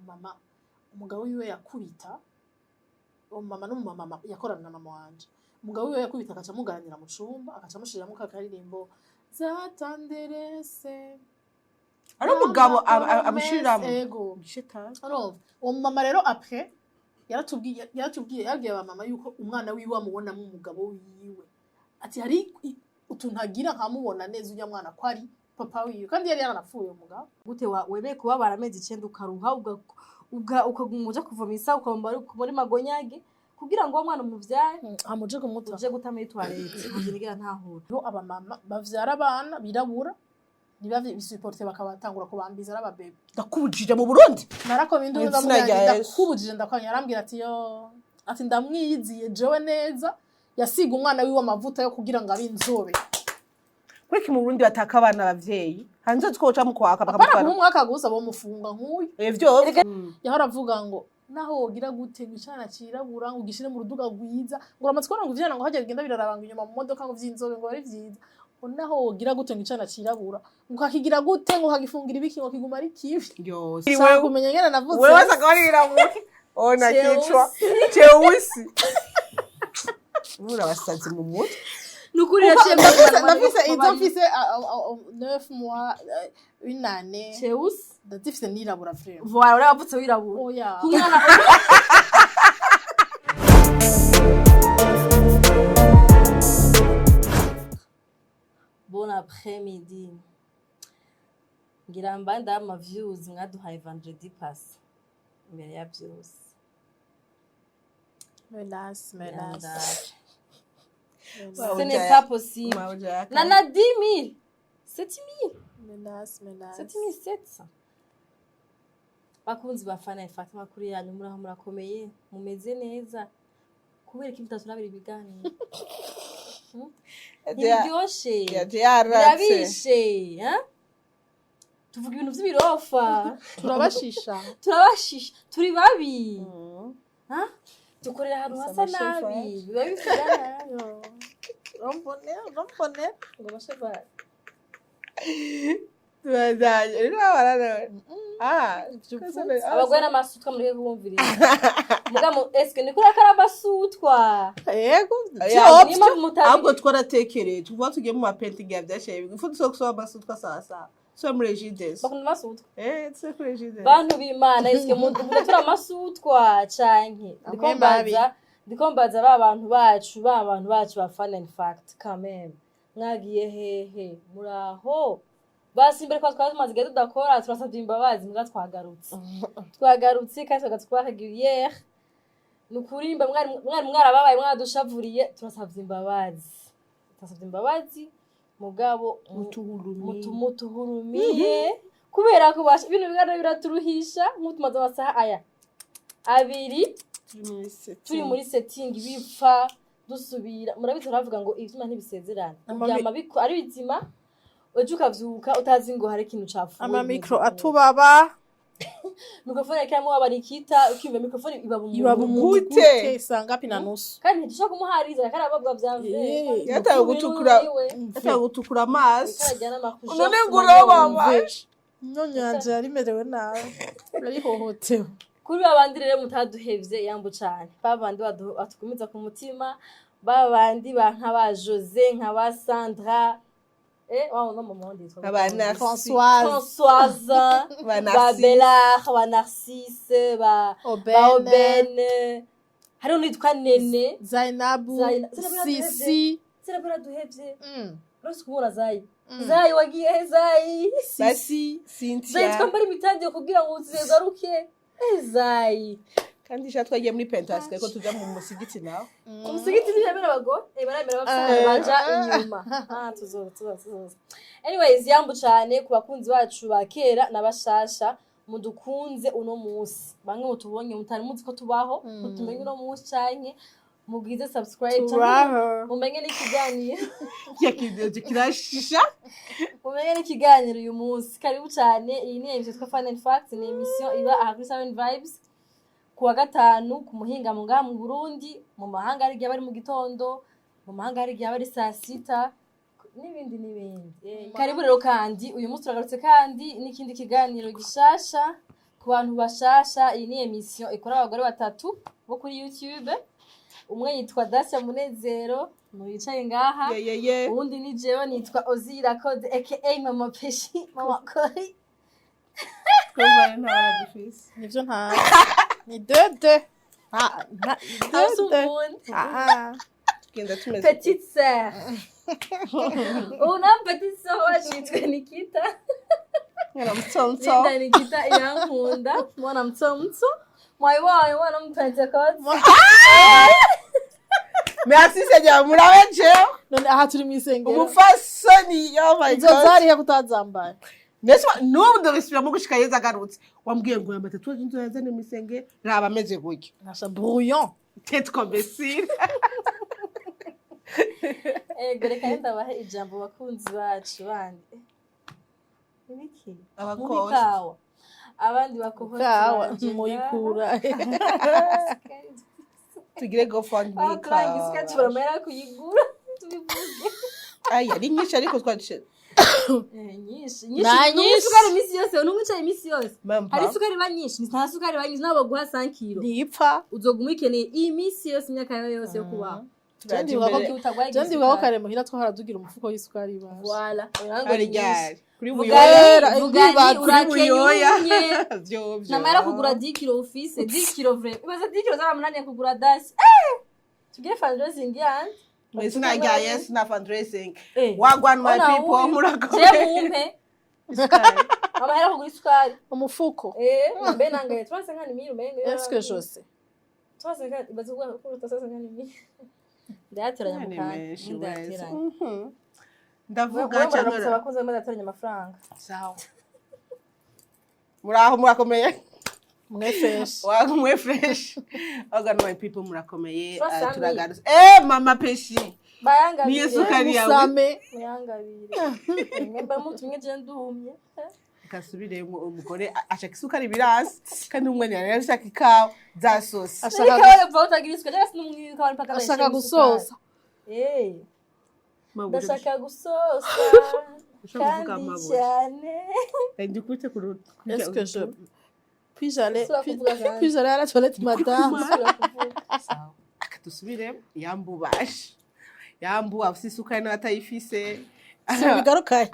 mama umugabo wiwe yakubita mama n'umumama yakorana na mama wanje umugabo wiwe yakubita akaca amugaranira mu cumba akaca amushiriramo kakaririmbo zatanderese ari umugabo amushiramo ego uwo mama rero après yaratubwiye yabwiye abamama yuko umwana wiwe amubonamo umugabo wiwe ati hari utuntu agira nkamubona neza ujya mwana ko ari papa wiwe kandi yari yaranapfuye umugabo gute wemeye kubabara amezi 9 ukaruha ukaguma uja kuvoma isa ukamara muri magonyage kugira ngo mwana umuvyaye amuje kumuta uje gutamira toilette kugira ntahura ro abamama bavyara abana birabura nibavye bisuporte bakabatangura kubambiza arababebe ndakubujije mu Burundi narako bindu ndakubujije ndakwanya arambira ati yo ati ndamwiyiziye jewe neza yasiga umwana wiwe amavuta yo kugira ngo abinzobe kweki mu Burundi bataka abana abavyeyi hanze twoca mu kwaka bakamutwara umwaka gusa bo mufunga nkuyu evyo yahora avuga ngo naho wogira gute ngicana cirabura ngo gishire mu ruduga rwiza ngo amatsiko ngo vyana ngo hajya bigenda birarabanga inyuma mu modoka ngo vyinzobe ngo ari vyiza naho wogira gute ngicana cirabura ngo kakigira gute ngo kagifungira ibiki ngo kiguma ari kibi wewe kumenya ngena navutse wewe wasagawarira muki ona kichwa cheusi mura basazi mu mutwe nukuri yaciye ndafise izo mfise 9 mois une année cheusi ndafise nirabura frère voilà ura wavutse wirabura oya kumwana Bon après-midi. Ngira mbanda ama views mwaduhaye vendredi pass. Imbere ya byose. menace Ce n'est pas possible. Nana 10 000. 7 000. menace 7 700. Bakunzi bafana Fatima kuri yanyu muraho murakomeye mumeze neza. Kubera iki mutaturabira ibiganiro. Ntibyoshe birabishe tuvuga ibintu by'ibirofa turabashisha turi babi dukorera ahantu hasa nabi biba bifara rompone ngo basheba tubazaje rero barana abagore n'amasutwa muri kumviriza mugamo eske ni kuri akarabasutwa yego ahubwo twaratekereye tuvuga tugiye mu mapainting ya byashaye bifu dusokusoba amasutwa sasa so muri regides bakunda amasutwa tse kuri regides bantu b'Imana eske muntu tura amasutwa canke ndikombaza ba bantu bacu ba fun and fact quand mwagiye hehe muraho basi imbere kwa twamaze gado dakora turasabye imbabazi mbwa twagarutse kandi twakagiye nukuri mba mwari mwarababaye mwadushavuriye turasabye imbabazi mugabo mutuhurumiye kubera ko basha ibintu bigana biraturuhisha mutumaze amasaha aya abiri turi muri setting bipfa dusubira murabizi turavuga ngo ivyuma ntibisezerana byama biko ari bizima Ojuka vyuka utazi ngo hari ikintu cafu. Ama micro atubaba. Mikrofone kamo abarikita ukimva mikrofone iba bumute sangapi na nusu. Kandi ntishaka kumuhariza karababwa vyamve. Yataye gutukura amazi. Karajyana makusha. None nguroba amazi. Nyanja yari merewe nawe. Ari hohotewe. Kuri abandi rero mutaduhevye yambu cyane. Babandi batukumiza ku mutima. Babandi ba Jose nkaba Sandra wao no moment abana Françoise ba Bella ba Narcisse ba Oben hari unitwa Nene Zainabu Sisi Serabura duhevye Rosikura Zai wagiye Zai Sisi Cynthia Zai twambara imitandi kugira ngo uzigaruke Zai kandi twagiye muri Pentasque ko tuja mu musigiti nawe umusigiti n'ibera bago baramera bafite baja inyuma tuzoza anyways yambu cyane ku bakunzi bacu bakera nabashasha mudukunze uno munsi bamwe mutubonye mutari muzi ko tubaho mutumenye uno munsi cyane mugize subscribe mumenye n'ikiganiro yakideje kirashisha mumenye n'ikiganiro uyu munsi karibu cyane iyi ni emission twa Fun and Facts ni emission iba aha kuri 7 Vibes kuwa gatanu ku muhinga mu ngaha mu Burundi mu mahanga ari gihe bari mu gitondo mu mahanga ari gihe bari saa 6 n'ibindi karibu rero kandi uyu munsi turagarutse kandi n'ikindi kiganiro gishasha ku bantu bashasha iyi ni emission ikora abagore batatu bo kuri YouTube umwe yitwa Dacia Munezero yicaye ngaha uwundi ni jewe nitwa Ozira Code aka Mama Peshi Mama Kori twumva ntara dufise nivyo nta ni dede tugenda tumeze Petite sœur una petite sœur washitwe Nikita mwana mtsomtso Linda Nikita irankunda mwana mtsomtso mwayiwaye mwana mpentecote merci seigneur murabeje none aha turi mwisengero umufasoni oh my izo god zari kutazambaye nese n'ubu ndabisubira mu gushika yeza agarutse wambwiye ngo yamba tatu inzo yazane misenge raba ameze gutyo nasha brouillon tête combesile reka ndabahe ijambo bakunzi bacu bandi ibiki Abakozi. kawa abandi bakohoza kawa muyikura tugire GoFundMe abakurangisi ka turomera kuyigura tubivuge ay ari nyinshi ariko twacishe nyinshi Na nyinshi. n'isukari imisi yose n'umwicaye imisi yose Même hari pas. isukari ba nyinshi nta sukari ba nyinshi nabo guha 5 kilo ntipfa uzoguma ukeneye imisi yose imyaka yawe yose yo kubaho Ndibuka ko utagwaye ndibuka ko kare muhira twaharadugira umufuko w'isukari baje wala ari ryari kuri Bugara, buyoya ndibaza urakenye buyoya unye byo namara kugura 10 kilo ufise 10 kilo vrai ibaza 10 kilo zaramunaniye kugura dasi tugire fundraising yandi mwese na rya yes na fundraising Eh. wagwan my Ona people uyu. murakoze je mumpe amahera kugura isukari umufuko mbe nangaye 350 umenye est-ce que je sais 350 ibaza kugura kuri 350 ndayateranya mu Ni kandi menshi ndayateranya wese ndavuga Muramusaba cyangwa abakozi bamaze ateranya amafaranga sawa muraho murakomeye mwefesh wagumwe fresh wagwan my people murakomeye Turasame. turagarutse mama peshi bayangabire Niyo sukari yawe. musame bayangabire mbe mutumye je ndumye gasubire umugore ashaka isukari birasi kandi umwana yari ashaka ikawa za sosi ashaka Ashaka kuva utagira isukari rero sinumwika wari paka ashaka gusoza ndashaka gusoza Ushaka kuvuga kandi amabuye. cyane ndikute ku est-ce que je puis aller Sura kuvuga kandi. puis aller à la toilette madame akadusubire yambubashe yambu afise isukari n'atayifise bigarukaye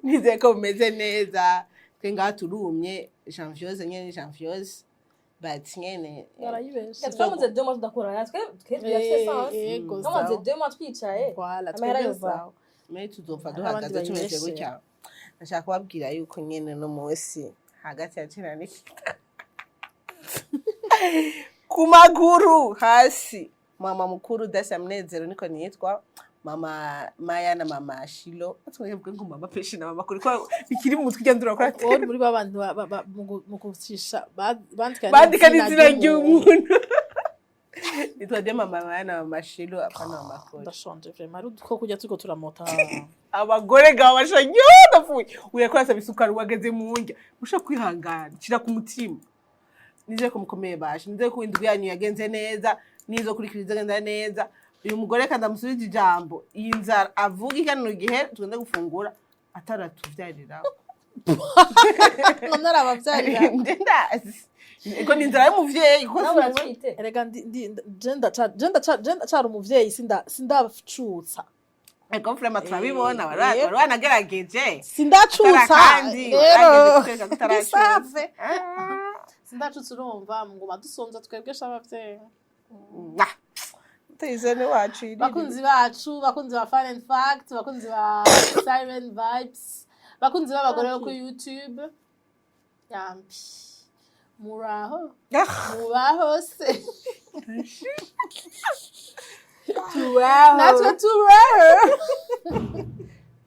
nizeye ko bumeze neza twe ngaha turumye janviose nyene janviose but nyene barayibesha twamaze 2 mois tudakora natwe twese sans yego twamaze 2 mois twicaye voilà amahera twebwe yova. zawe mwe tuzopfa Abandi duhagaze tumeze bayibeshe. gutya ndashaka kubabwira yuko nyene no munsi hagati ya cena ku maguru hasi mama mukuru Dacia Munezero niko nitwa mama Maya na mama Shilo twebwe ngo mama peshi na mama kuri ko bikiri mu mutwe igandura ko uri muri babandi mu gucisha bandika n'izina ry'umuntu nitwa de mama Maya na mama Shilo apana mama kuri ndashonje vraiment ari uko kujya turiko turamota abagore gawe bashanyo ndafuye uyakora sabe isukari wageze mu njya musha kwihangana kira ku mutima nije ko mukomeye baje nize ko indwi yanyu yagenze neza nizo kurikiriza genda neza uyu mugore kandi amusubiza ijambo iyi nzara avuga ikano gihe tugenda gufungura ataratuvyarira none arabavyarira ndazi ko ni inzara y'umuvyeyi ko nawe uratwite erega jenda umuvyeyi sindacutsa ego frema turabibona baranagerageje sindacutsa kandi rero bisafe sindacutsa urumva ngo badusonza twebwe shabavyeyi tayizene wacu iri bakunzi bacu bakunzi ba Fun and Fact bakunzi ba Siren Vibes bakunzi b'abagore bo kuri YouTube yambi muraho mubaho se natwe turaho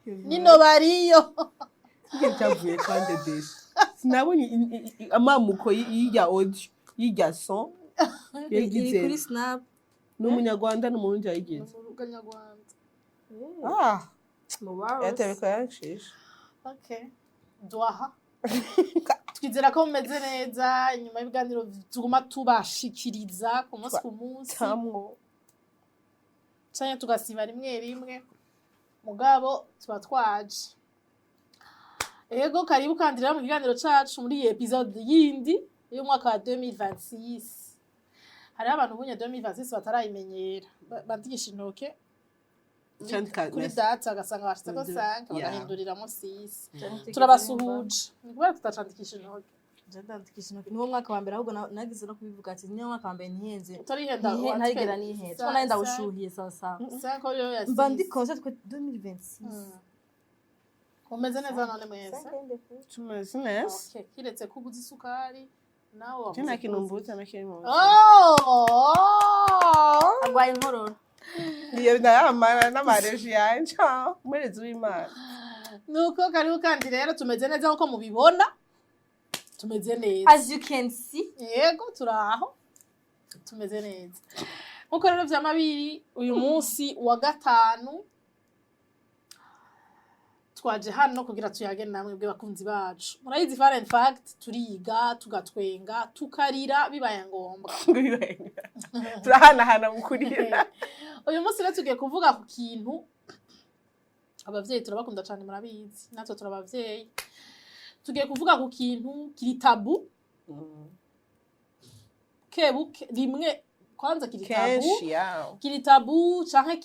nino bariyo cyavuye kandi desi sinabonye amamuko y'irya audio y'irya son iri kuri snap n'umunyarwanda n'umurundi yayigize Umunyarwanda yatewe kayanshisha okay dwaha twizera ko mumeze neza inyuma y'ibiganiro tuguma tubashikiriza ku munsi ku munsi tamwo canke tugasiba rimwe rimwe mugabo tuba twaje ego karibu kandi rero mu kiganiro cacu muri iyi episode yindi y'umwaka wa 2026 hariho abantu bunye 2026 batarayimenyera bandigisha intoke kuri data agasanga bashitseko 5 bagahinduriramo 6 turabasuhuje ni kubera tutacandikisha intoke ndandikisha intoke niwo mwaka wa mbere ahubwo nagize no kubivuga ati niwo mwaka wa mbere ntihenze utarihenda ntarigera nihenze ko nari ndawushuhiye sawa mba ndi concert twe 2026 umeze neza none mwese tumeze neza okay kiretse ko uguze isukari nawe tena kinumbuza nakirimo agwaye inkorora niyo ndayamara n'amareji yanje mwerezi w'Imana nuko karibu kandi rero tumeze neza nko mubibona tumeze neza as you can see yego turaho tumeze neza nkuko rero vy'amabiri uyu munsi wa gatanu twaje hano kugira tuyage namwe bwe bakunzi bacu murayizi far in fact turiga tugatwenga tukarira bibaye ngombwa turahana mu kurira uyu munsi rero tugiye kuvuga ku kintu abavyeyi turabakunda cyane murabizi natwe turabavyeyi tugiye kuvuga ku kintu kiri tabu kebuke rimwe kwanza kiri tabu canke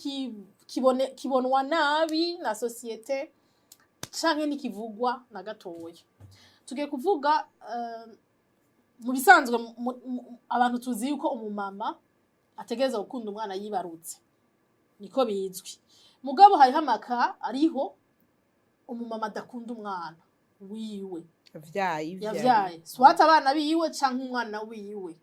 kibonwa nabi na societe canke nikivugwa na gatoya tugiye kuvuga mu bisanzwe abantu tuzi yuko umumama ategereza gukunda umwana yibarutse niko bizwi mugabo hariho amaka ariho umumama adakunda umwana wiwe yavyaye swata abana biwe canke umwana wiwe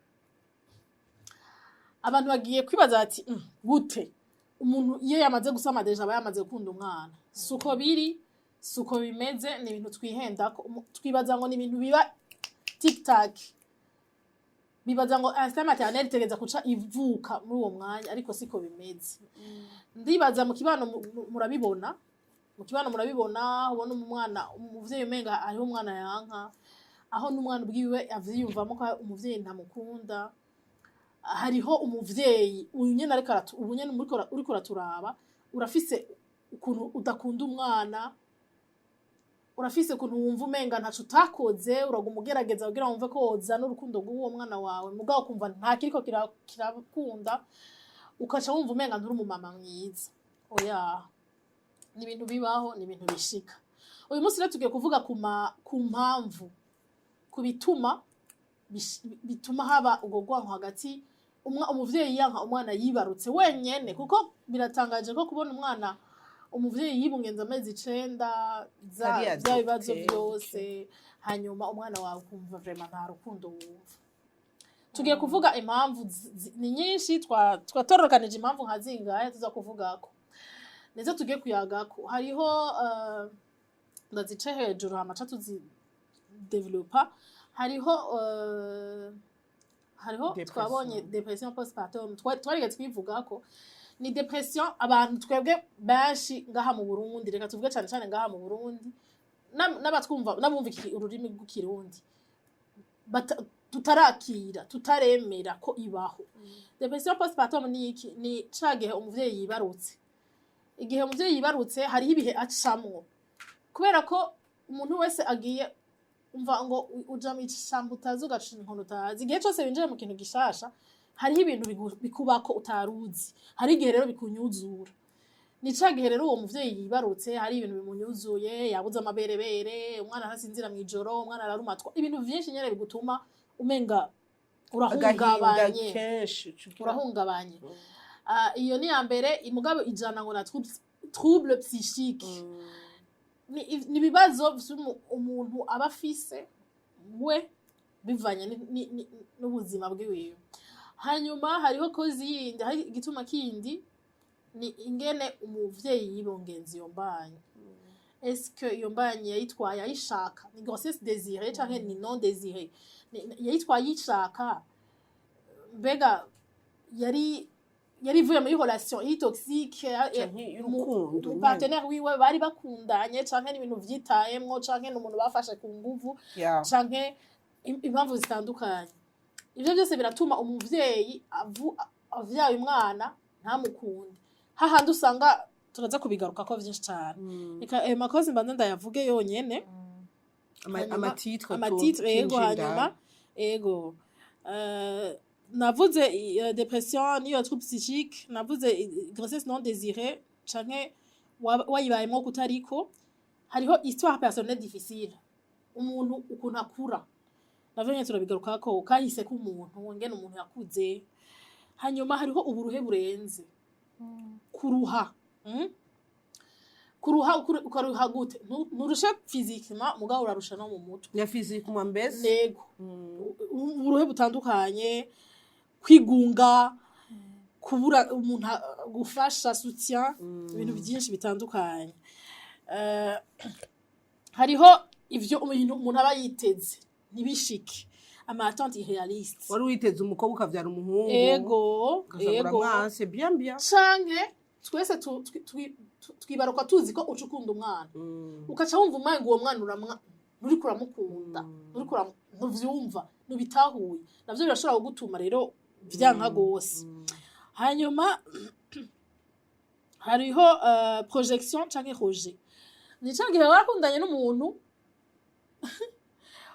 abantu bagiye kwibaza bati gute umuntu iyo yamaze gusama deja aba yamaze gukunda umwana suko biri suko bimeze ni ibintu twihenda twibaza ngo ni ibintu biba TikTok bibaza ngo instant maternelle itegeza kuca ivuka muri uwo mwanya ariko siko bimeze ndibaza mu kibano murabibona ubona umwana umuvyeyi umenga ariho umwana yanka aho n'umwana ubwiwe avyiyumvamo ko umuvyeyi ntamukunda hariho umuvyeyi uyu nyene ariko ubu nyene uriko uraturaba urafise ukuntu udakunda umwana urafise ukuntu wumva umenga ntaco utakoze uraguma ugerageza kugira wumve ko woza n'urukundo rw'uwo mwana wawe mugabo kumva nta kiriko kirakunda ukaca wumva umenga nturi umumama mwiza oya ni ibintu bibaho ni ibintu bishika uyu munsi rero tugiye kuvuga ku mpamvu ku bituma haba ubwo gwanko hagati umuvyeyi yanka umwana yibarutse wenyene kuko biratangaje ko kubona umwana umuvyeyi yibungenza amezi 9 za bibazo byose hanyuma umwana wawe kumva vraiment nta rukundo wumva tugiye kuvuga impamvu ni nyinshi twatorokanije impamvu nka zingahe tuza kuvugako nizo tugiye kuyagako hariho ndazice hejuru amaca tuzi developa hariho twabonye depression postpartum twarigeze twivugako ni depression abantu twebwe benshi ngaha mu Burundi reka tuvuge cyane ngaha mu Burundi n'abatwumva nabumva ururimi rw'ikirundi tutarakira tutaremera ko ibaho depression postpartum ni iki ni cagihe umuvyeyi yibarutse igihe umuvyeyi yibarutse hariho ibihe acamwo kubera ko umuntu wese agiye umva ngo uja mu ishyamba utazi ugaca inkono utazi igihe cyose winjiye mu kintu gishasha hariho ibintu bikubako utaruzi hari igihe rero bikunyuzura ni ca gihe rero uwo muvyeyi yibarutse hari ibintu bimunyuzuye yabuze amaberebere umwana arasinzira mw'ijoro umwana ararumatwa ibintu vyinshi nyene bigutuma umenga urahungabanye iyo ni ya mbere mugabo ijana ngo na trouble psychique ni bibazo umuntu aba afise we bivanye n'ubuzima bwiwe hanyuma hariho kozi yindi hari igituma kindi ni ingene umuvyeyi yibongenza iyo mbanye est-ce que iyo mbanye yayitwaye ayishaka ni grossesse désirée canke ni non désirée yayitwaye ayishaka mbega yari vuye muri relation toxique partenaire wiwe bari bakundanye canke n'ibintu vyitayemwo canke n'umuntu bafashe ku nguvu canke impamvu zitandukanye ivyo byose biratuma umuvyeyi avyaye umwana ntamukunde hahandi usanga turaza kubigaruka ko vyinshi cyane reka makozi mbanza ndayavuge yonyene amatitre yego hanyuma ego navuze depression niyo trouble psychique navuze grossesse non désirée canke wayibayemo kutariko hariho histoire personnelle difficile umuntu ukuntu akura navyo nyene turabigaruka ko kahise k'umuntu ngene umuntu yakuze hanyuma hariho uburuhe burenze kuruha ukaruha gute nturushe physiquement mugabo urarusha no mu mutwe ya physiquement mbese nego uburuhe butandukanye kwigunga kubura umuntu gufasha soutien ibintu byinshi bitandukanye hariho ivyo umuntu aba yiteze ntibishike attentes irréalistes wari witeze umukobwa ukavyara umuhungu ego mwase bien canke twese twibaruka tuzi ko ucukunda umwana ukaca wumva umwana uwo mwana uri kuramukunda ntuvyumva ntubitahuye navyo birashobora kugutuma rero vyanka gose hanyuma hariho projection canke rejet ni canke wakundanye n'umuntu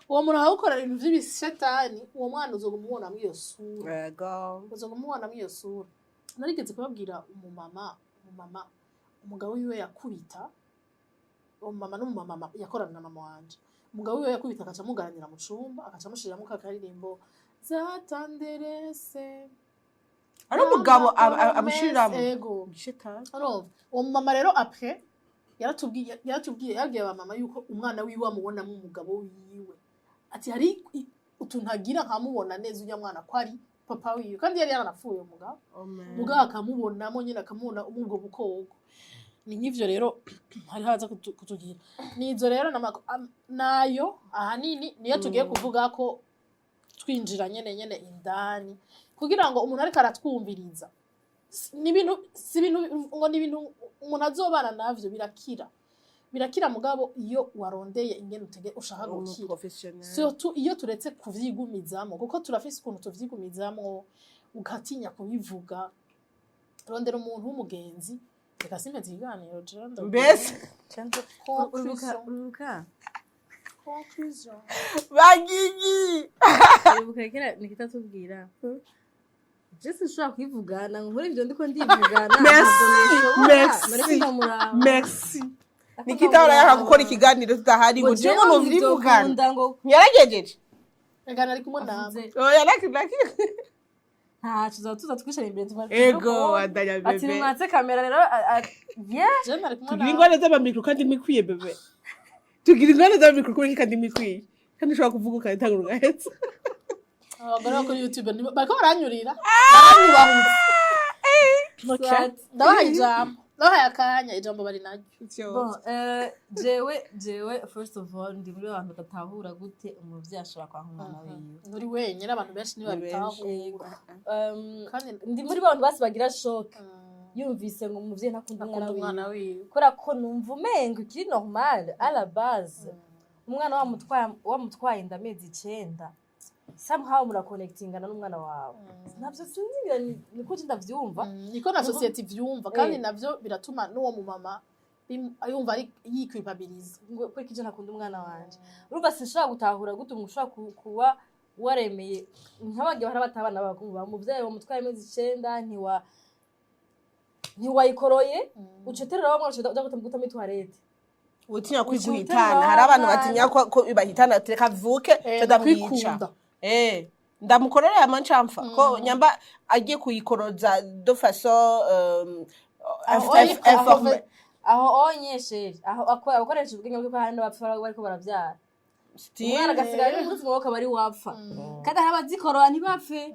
uwo muntu awukorera ibintu vy'ibishetani uwo mwana uzogumubona muri iyo sura uzogumubona muri iyo sura narigeze kubabwira umumama umugabo wiwe yakubita umumama n'umumama yakorana na mama wanje umugabo wiwe yakubita akaca amugaranira mu cumba akaca amushiriramo kakaririmbo zatanderese ari umugabo amushiramo ego gishetani uwo mumama rero après yaratubwiye yabwiye abamama yuko umwana wiwe amubonamo umugabo wiwe ati hari utuntu agira nkamubona neza ujya mwana ko ari papa wiwe kandi yari yaranapfuye mugabo akamubonamo nyine akamubona umubwo bukoko ni nk'ivyo rero hari haza kutugira nizo rero nayo ahanini niyo tugiye kuvuga ko twinjira nyene indani kugira ngo umuntu ariko aratwumviriza n'ibintu ngo n'ibintu umuntu azobana navyo birakira mugabo iyo warondeye ingene ushaka gukira surtout iyo turetse kuvyigumizamo kuko turafise ukuntu tuvyigumizamo ugatinya kubivuga rondera umuntu w'umugenzi reka simeze iganiro jendo mbese conclusion bagigi urubuka kera nikitatubwira Jesse ushobora kwivugana nkuri ivyo ndiko ndivugana merci Nikita urayaka gukora ikiganiro tutahari ngo je ngo novyivugana yaragejeje egana ari kumwe nawe oya laki tuza twicara imbere ego wadanya bebe ati mwatse kamera rero je nari kumwe nawe tugira ingwane z'amamikro kandi mikwiye bebe tugira ingwane z'amamikro kandi mikwiye kandi ushobora kuvuga ukayitanga ugahetse abagore bo kuri YouTube bariko baranyurira baranyubahutse ndabahaye akanya ijambo bari naryo bon jewe first of all ndi muri abantu batahura gute umuvyeyi ashobora kwanka umwana wiwe muri wenyine abantu benshi niba bitahura kandi ndi muri abantu basi bagira shock yumvise ngo umuvyeyi ntakunda umwana wiwe kora ko numva umengo kiri normal à la base umwana wamutwaye indamezi 9 somehow murakonectingana n'umwana wawe navyo sinzibira niko ndavyumva niko na society vyumva kandi navyo biratuma n'uwo mu mama ayumva ari yikwipabiliza ngo ko kije nakunda umwana wanje urumva sinshobora gutahura gute umushobora kuba waremeye nk'abagiye hari abatabana bakumva umuvyeyi wamutwaye imezi 9 ntiwayikoroye uceterera bamwe uja guta mitwarete utinya kwiguhitana hari abantu batinya ko bahitana tereka vuke ndamwica ndamukorera amancamfa ko nyamba agiye kuyikoroza de façon aho onyeshe aho akoresha ubwenge bwo hano bapfa bariko baravyara umwana agasigara ari umunsi mwoko bari wapfa kandi hari abazikorora ntibapfe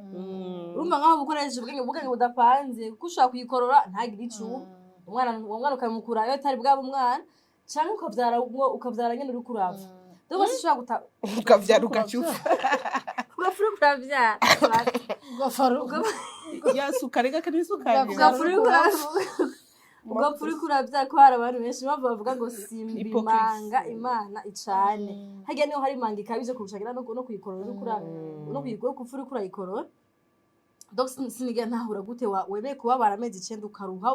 urumva nkaho bukoresha ubwenge budapanze kuko ushaka kuyikorora ntagire icumu umwana ukamukura iyo atari bwabo umwana cyangwa ukavyara nyene uri kurapfa Dogo sishobora ukavyara ugacufa ugafuru kuravyara yasukarega kandi sukari ugapfuri kuravyara ko hari abantu benshi bavuga ngo simbimanga imana icane harya niho hari manga ikabije kurushagira no kuyikorora no kuyikora kufuri kurayikorora donc siniga ntahura gute webeye kubabara amezi 9 ukaruha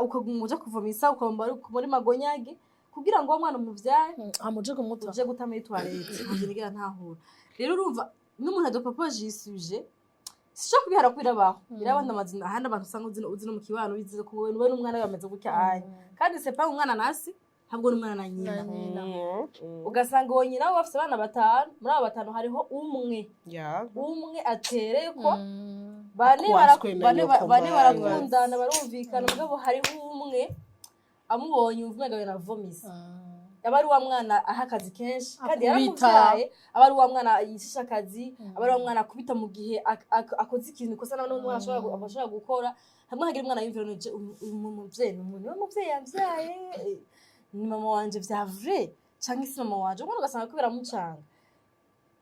ukagumuja kuvomisa ukamara muri magonyage kugira ngo uwo mwana umuvyare amuje kumuta uje guta muri toilette anje nigera ntahura rero urumva n'umuntu adopapaje yisuje sico kubihara kwirabaho birabanda amazina ahandi abantu usanga uzi no mu kibano bizize ku we n'umwana bameze gutya anye kandi c'est pas umwana nasi habwo n'umwana na nyina ugasanga uwo nyina we bafite abana batanu muri abo batanu hariho umwe atereye ko bane barakundana barumvikana mugabo hariho umwe amubonye umvuga ngo navomisa aba ari wa mwana aha akazi kenshi kandi yarakuvyaye aba ari wa mwana yishisha akazi aba ari wa mwana akubita mu gihe akoze ikintu kosa nawe n'umwana ashobora gukora hamwe hagira umwana yumvira umuvyeyi n'umuntu we muvyeyi yavyaye ni mama wanje vya vrai canke si mama wanje umwana ugasanga ko biramucanga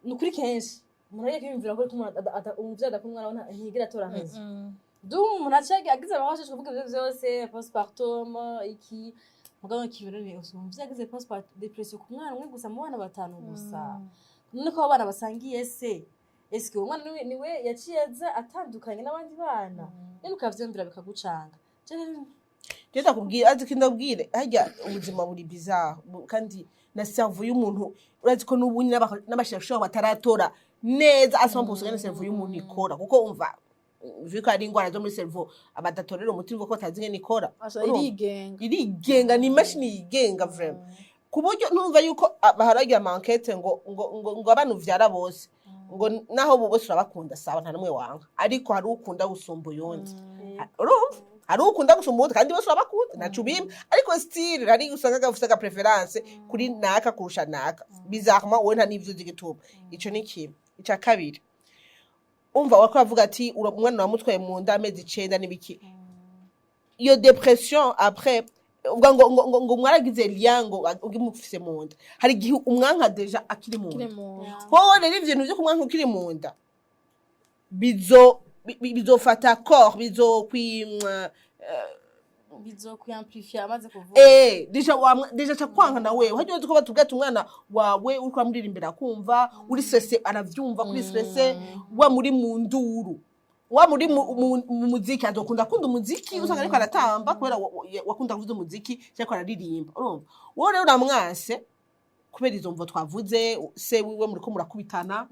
ni ukuri kenshi umuntu yari yumvira ko umuvyeyi adakunda umwana ntigira atora akazi umuntu agize abahashe kuvuga ivyo vyose postpartum iki mugabo kibirane usumvye agize postpartum depression ku mwana umwe gusa mu bana batanu gusa none ko abana basangiye se eske umwana niwe yaciyaza atandukanye n'abandi bana none ukavyumvira bikagucanga Jeta kubwira azi ndabwire hajya ubuzima buri bizarre kandi na cerveau y'umuntu urazi ko n'ubunyi n'abashakashatsi bataratora neza asambuso kandi cerveau y'umuntu ikora kuko umva viko ari ingwara zo muri cerveau abadatorera umuti ngo ko tazinge nikora irigenga ni machine yigenga vraiment kuburyo numva yuko baharagira enquête ngo abantu vyara bose ngo naho bo bose urabakunda sawa nta numwe wanga ariko hari ukunda gusumba uyundi urumva hari ukunda gusumba undi kandi bose urabakunda nacubima ariko still hari usanga gafite ka preference kuri naka kurusha naka bizarrement wowe nta nivyo zigituma ico ni kimwe ica kabiri umva wako avuga ati umwana wamutwaye mu nda amezi 9 n'ibiki iyo depression après ubwo ngo mwaragize liango ugimufise mu nda hari gihe umwanka deja akiri mu nda ho rero ivyo byo kumwanka ukiri mu nda bizofata corps bizokuyamplifia amaze kuvuga deja chakwanga na wewe hajyo tuko batubwata umwana wawe uri kwamuririmbira kumva uri stress aravyumva kuri stress wa muri mu nduru wa muri mu muziki azokunda kunda umuziki usanga ariko aratamba kubera wakunda kuvuza umuziki cyangwa araririmba urumva wowe rero uramwase kubera izo mvo twavuze se wiwe muri ko murakubitana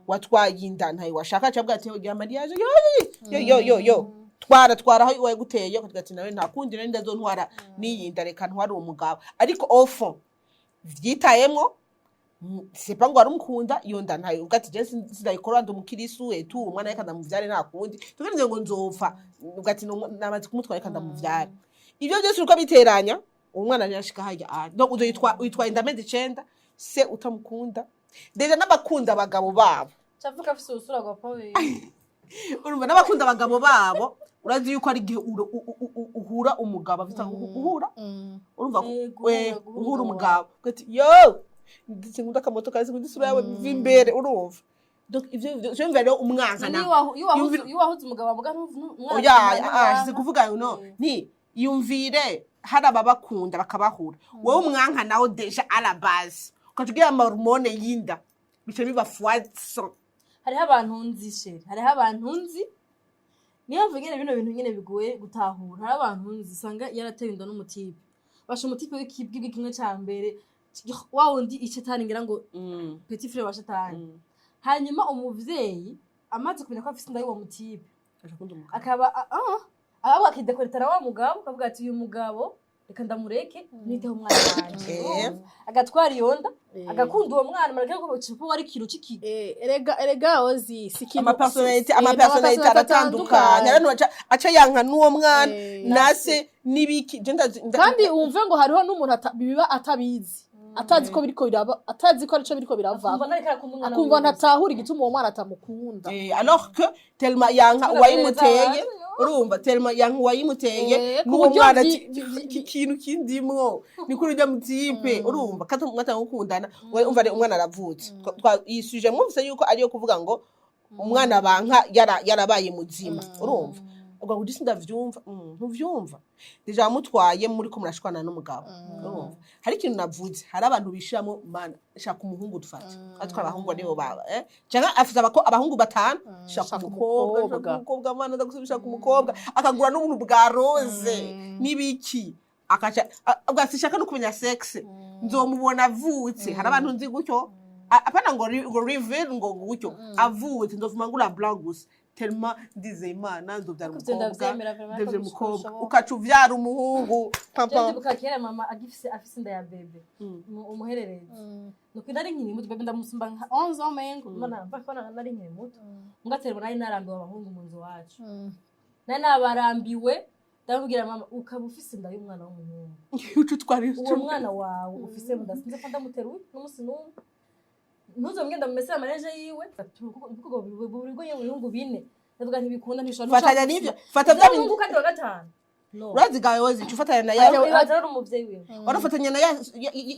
watwayinda ntayo washaka cyabwa ati yo mariage yo twara aho iwaye guteye ukagati nawe nta kundi nari ndazontwara niyinda reka ntwara umugabo ariko ofo vyitayemwo sepa ngo arumukunda iyo nda ntayo ugati je sindayikora ndo mukirisu etu umwana yeka ndamuvyare nta kundi tugenze ngo nzopfa ugati namaze kumutwara yeka ndamuvyare ivyo byose uko biteranya umwana yashika hajya no uzoyitwa indameze 9 se utamukunda deje n'abakunda abagabo babo chavuka afise usura gwa pawe urumva n'abakunda abagabo babo urazi yuko ari gihe uhura umugabo afite uhura urumva uhura umugabo gati yo nditse ngunda kamoto kazi kudisura yawe vimbere urumva donc ivyo je rero umwanka na yuwahuze umugabo avuga umwana se kuvuga no ni yumvire hari ababakunda bakabahura wowe umwanka nawo deja à la base ukatugira hormone yinda bice biba fois hariho abantu nzi hariho abantu nzi niyo mvuge bino bintu nyene bigoye gutahura hari abantu nzi sanga yarateye inda n'umutipe basha umutipe w'ikibwi kimwe ca mbere wawundi icetani ngira ngo petit frère wa shetani hanyuma umuvyeyi amaze kumenya ko afise inda y'uwo mutipe akaba akidekoretana wa mugabo akavuga ati uyu mugabo reka ndamureke niteho umwana wanje agatwara iyonda agakunda uwo mwana marake ko cipo wari kiro ciki erega ozi sikino amapersonality aratandukanye rero aca yanka n'uwo mwana nase nibiki kandi umve ngo hariho n'umuntu biba atabizi atazi ko biriko biraba atazi ko arico biriko birava akumva ntatahura igituma uwo mwana atamukunda alors que tellement yanka wayimuteye urumva tellement yanka wayimuteye n'uwo mwana ikintu kindimwo nikuri rya mutipe urumva katamwata gukundana umva re umwana aravutse yisuje mwumvise yuko ariyo kuvuga ngo umwana banka yarabaye muzima urumva ubwo ngudisi ndavyumva ntuvyumva deja mutwaye muri ko murashikwana n'umugabo urumva hari ikintu navuze hari abantu bishiramo mana shaka umuhungu dufata atwara abahungu nibo baba cyangwa afite abahungu batanu shaka umukobwa mana ndagusubisha ku mukobwa akagura n'ubuntu bwa rose nibiki akaca ugasishaka no kumenya sex nzomubona avutse hari abantu nzi gutyo apana ngo reveal ngo gutyo avutse ndovuma ngura blanc gusa tellement ndize imana ndovyara umukobwa ukaca uvyara umuhungu papa bukakera mama afise inda ya bebe umuhererezi nuko ndari nkiri muto bebe ndamusumba 11 ans mengo mana bakona nari nkiri muto ngaterwa nari narambiwe abahungu mu nzu wacu nari nabarambiwe ndabwira mama ukaba ufise inda y'umwana w'umuhungu ucu twari uwo mwana wawe ufise mudasinze ko ndamuteruye n'umusi n'umwe ntuzo ngenda mu message manager yiwe kuko burigo yewe ibihungu bine ndavuga ntibikunda ntishobora fatanya n'ivyo fata bya bintu kandi wa gatanu urazi gawe wozi ufatanya na yawe uraza umuvyeyi wiwe warafatanya na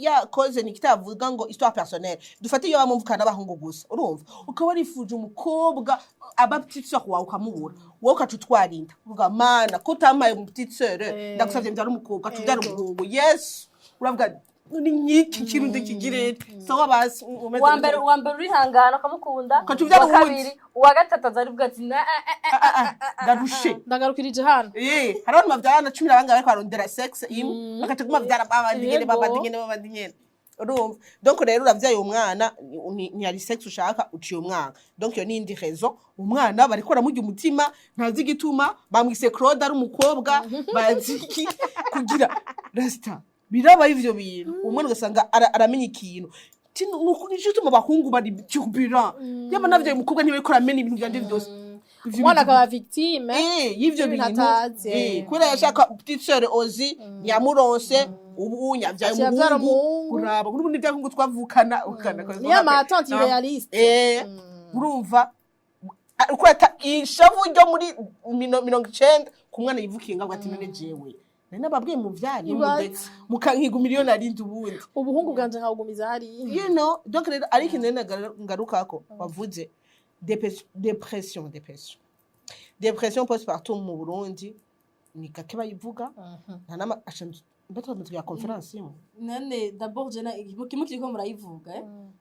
ya cause ni kitavuga ngo histoire personnelle dufate iyo bamumvukana abahungu gusa urumva ukaba rifuje umukobwa aba petite sœur wawe ukamubura wowe ukacutwarinda uvuga mana ko utamaye mu petite sœur ndagusavye mbyara umukobwa tubyara umuhungu yes uravuga ni nyiki kirundi kigirere sawa basi wa mbere urihangana ukamukunda ukacubyara kabiri uwa gatatu azari bwati ndarushe ndagarukirije hano hari abantu bavyarana 10 abanga bariko barondera sex imwe bakaca kuma vyara babandi nyene urumva donc rero uravyaye umwana ntiyari sex ushaka uciye umwana donc yo nindi raison umwana bariko ramujya umutima ntazi gituma bamwise Claude ari umukobwa baziki kugira rasta biraba ivyo bintu umwana ugasanga aramenya ikintu nuko nijutuma abahungu bari cyubira yaba navyo umukobwa niwe ko ramenya ibintu byanje byose umwana akaba victime y'ivyo bintu kubera yashaka petite sœur ozi yamuronse ubu nyavyaye umuhungu uraba n'ubundi byahungu twavukana ukana ni ama tante realiste urumva ukwata ishavu ryo muri 90 ku mwana yivukinga ngo ati none jewe nene babwiye mu vyari mukankiga miliyoni arindi ubundi ubuhungu bwanje nkagumiza hari donc rero ari kinene ngarukako wavuze depression postpartum mu Burundi ni kake bayivuga nta nama mbeto mu ya conference imwe nane d'abord jena kimwe kiriko murayivuga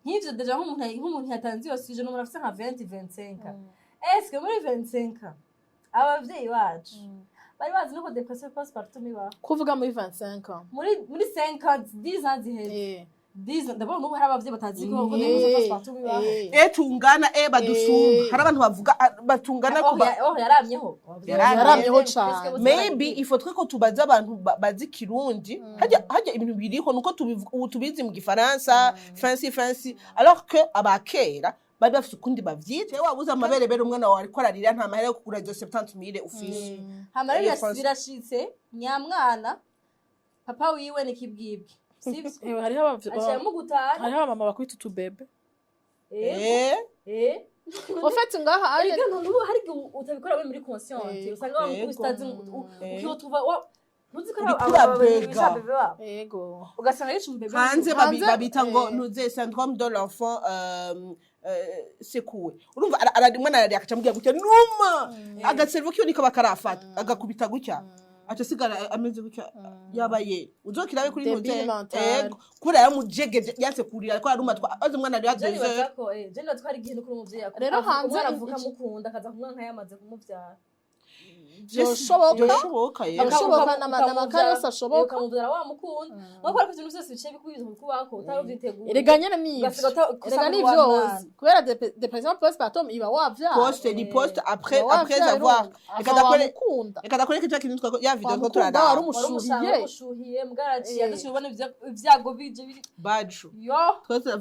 nk'ivyo deja nk'umuntu yatanze yosije no murafise nka 20-25 est-ce que muri 25 abavyeyi bacu bari bazi nuko depression postpartum iba kuvuga muri 25 muri 5 ans 10 ans ziheze d'abord nuko hari abavyeyi batazi ko depression postpartum iba tungana badusumba hari abantu bavuga batungana kuba yaramyeho cyane maybe il faudrait ko tubaza abantu bazi kirundi hajya ibintu biriho nuko tubizi mu gifaransa fancy alors que abakera bari bafite ukundi bavyite wabuza amaberebere umwana wawe ariko ararira nta mahera yo kugura 70,000 ufise hamara birashitse nyamwana papa wiwe nikibwibwe sivyo hariho abamama bakwita utubebe wafate ngaha ari ntubu hari utabikora we muri conscience usanga wamukustadi ukiyo tuva yego ugasanga yicu mbebe hanze babita ngo nuze syndrome de l'enfant sekuwe urumva aradimwana arariyaka cyamubwiye gutya numa agaservo kiyo niko bakarafata agakubita gutya acha sigara ameze gutya yabaye uzokirawe kuri ntuze kubera yamujegeje yanse kurira ariko aruma azi umwana ari yajeje jenda twari igihe kuri umuvyeyi rero hanze aravuka mukunda akaza kumwanka yamaze kumuvyara byoshoboka n'amakara ashoboka ukamubwira wa mukunda bakora ko ibintu byose bice bikubiza kubako utarovyitegura erega nyene erega nivyo kubera depression postpartum iba wavya post après avoir ekadakore kitu kintu twako ya video ko turada wari umushuhiye mugaraci adashobona ivyago bije biri baju twese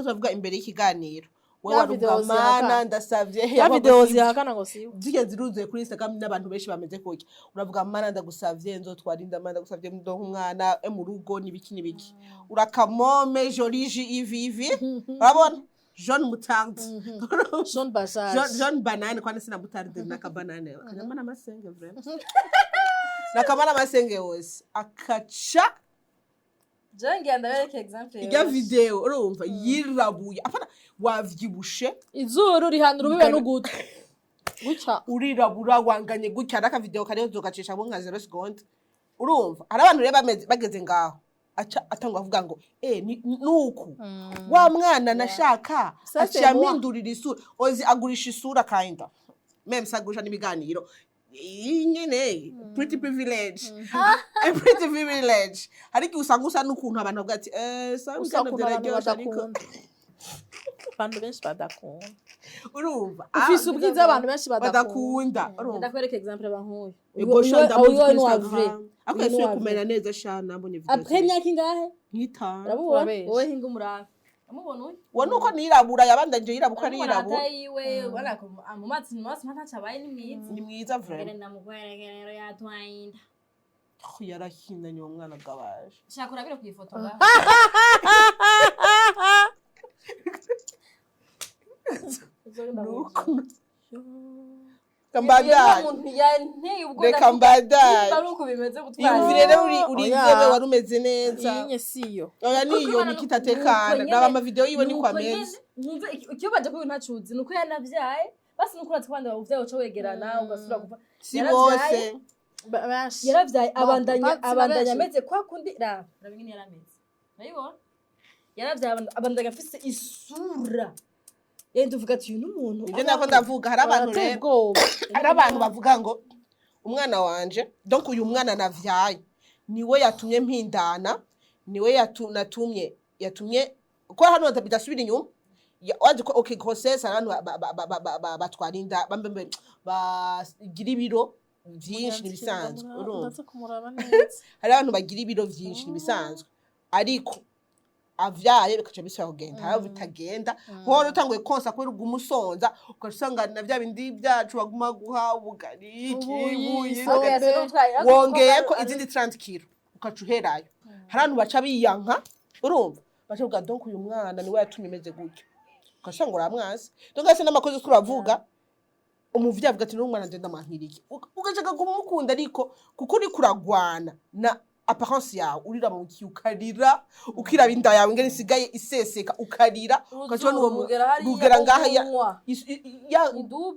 tuvuga imbere y'ikiganiro wewe waruga mana ndasavye ya video zihakana ngo si zige ziruzuye kuri Instagram n'abantu benshi bameze koki uravuga mana ndagusavye nzotwarinda mana ndagusavye ndonka umwana mu rugo nibiki urakamome joriji ivi urabona John Mutanzi John Bazar John Banane kwa sina mutarde nakabanane akanyamana masenge vraiment nakamana masenge wose akacha Jangi andabereke example ijya video urumva yirabuye afana wavyibushe izuru rihanura ubibe n'ugutwi guca urirabura wanganye gutya naka video kare zogacisha bo nka 0 seconde urumva hari abantu reba bageze ngaho atangwa avuga ngo nuku wa mwana nashaka acyamindurira isura ozi agurisha isura kinda meme sagurisha n'ibiganiro nyene pretty privilege a pretty privilege ariko usanga usa n'ukuntu abantu bavuga ati sawa usanga ibigano abantu byararyoshe ariko badakunda abantu benshi badakunda urumva ufise ubwiza abantu benshi badakunda urumva ndakwereka exemple abankuye ebosha ndamuzi kuri vrai Instagram ako yasuye kumera neza shana nabonye video après imyaka ingahe nk'itanu urabona Urabesha. wowe hinga umurabe amubona uyu wa nuko nirabura yabandanje yirabuka nirabura yiwe ubona ko mu mazi ntacabaye ni mwiza ni mwiza ngere vraiment ndamugwereke rero yatwayinda yarahindanye uwo mwana gabaje shaka urabire ku ifoto ngaho nuko kambandanye reka mbandanye ari uko bimeze gutwara yumvire rero uri Oya. inzobe wari umeze neza iyi siyo oya niyo nikitatekana naba amavideo yiwe ni kwa meza ikibabaje ko ntacuzi nuko yanavyaye basi nuko uratse kwanda bavyaye uca wegerana ugasubira kuva si bose benshi yaravyaye abandanya Batsi abandanya benshi. ameze kwa kundi raba ingene yarameze urabibona yaravyaye abandanya afise isura yenda uvuga ati uyu n'umuntu ibyo nako ndavuga hari abantu barateye rero ubwoba hari abantu bavuga ngo umwana wanje donc uyu mwana navyaye niwe yatumye mpindana niwe yatumye ko hano bidasubira inyuma waje ko okay grossesse abantu batwara inda bambe bagira ibiro vyinshi nibisanzwe urumva ndaza kumuraba neza hari abantu bagira ibiro vyinshi nibisanzwe ariko avyaye bikaca bisaba kugenda hari bitagenda horo utanguye konsa kubera ugumusonza ukasanga na vya bindi byacu baguma guha ubugari ibuye wongeye ko izindi 30 kilo ukaca uherayo hari abantu baca biyanka urumva baca kuvuga donc uyu mwana niwe yatumye imeze gutyo ukasanga uramwasi donc ase n'amakozi turavuga umuvyi avuga ati n'umwana ngenda mankiriki ugashaka kumukunda ariko kuko uri kuragwana na apparence yawe urira mu ukarira ukiraba inda yawe ngene isigaye iseseka ukarira ukacona uwo mugera ngaha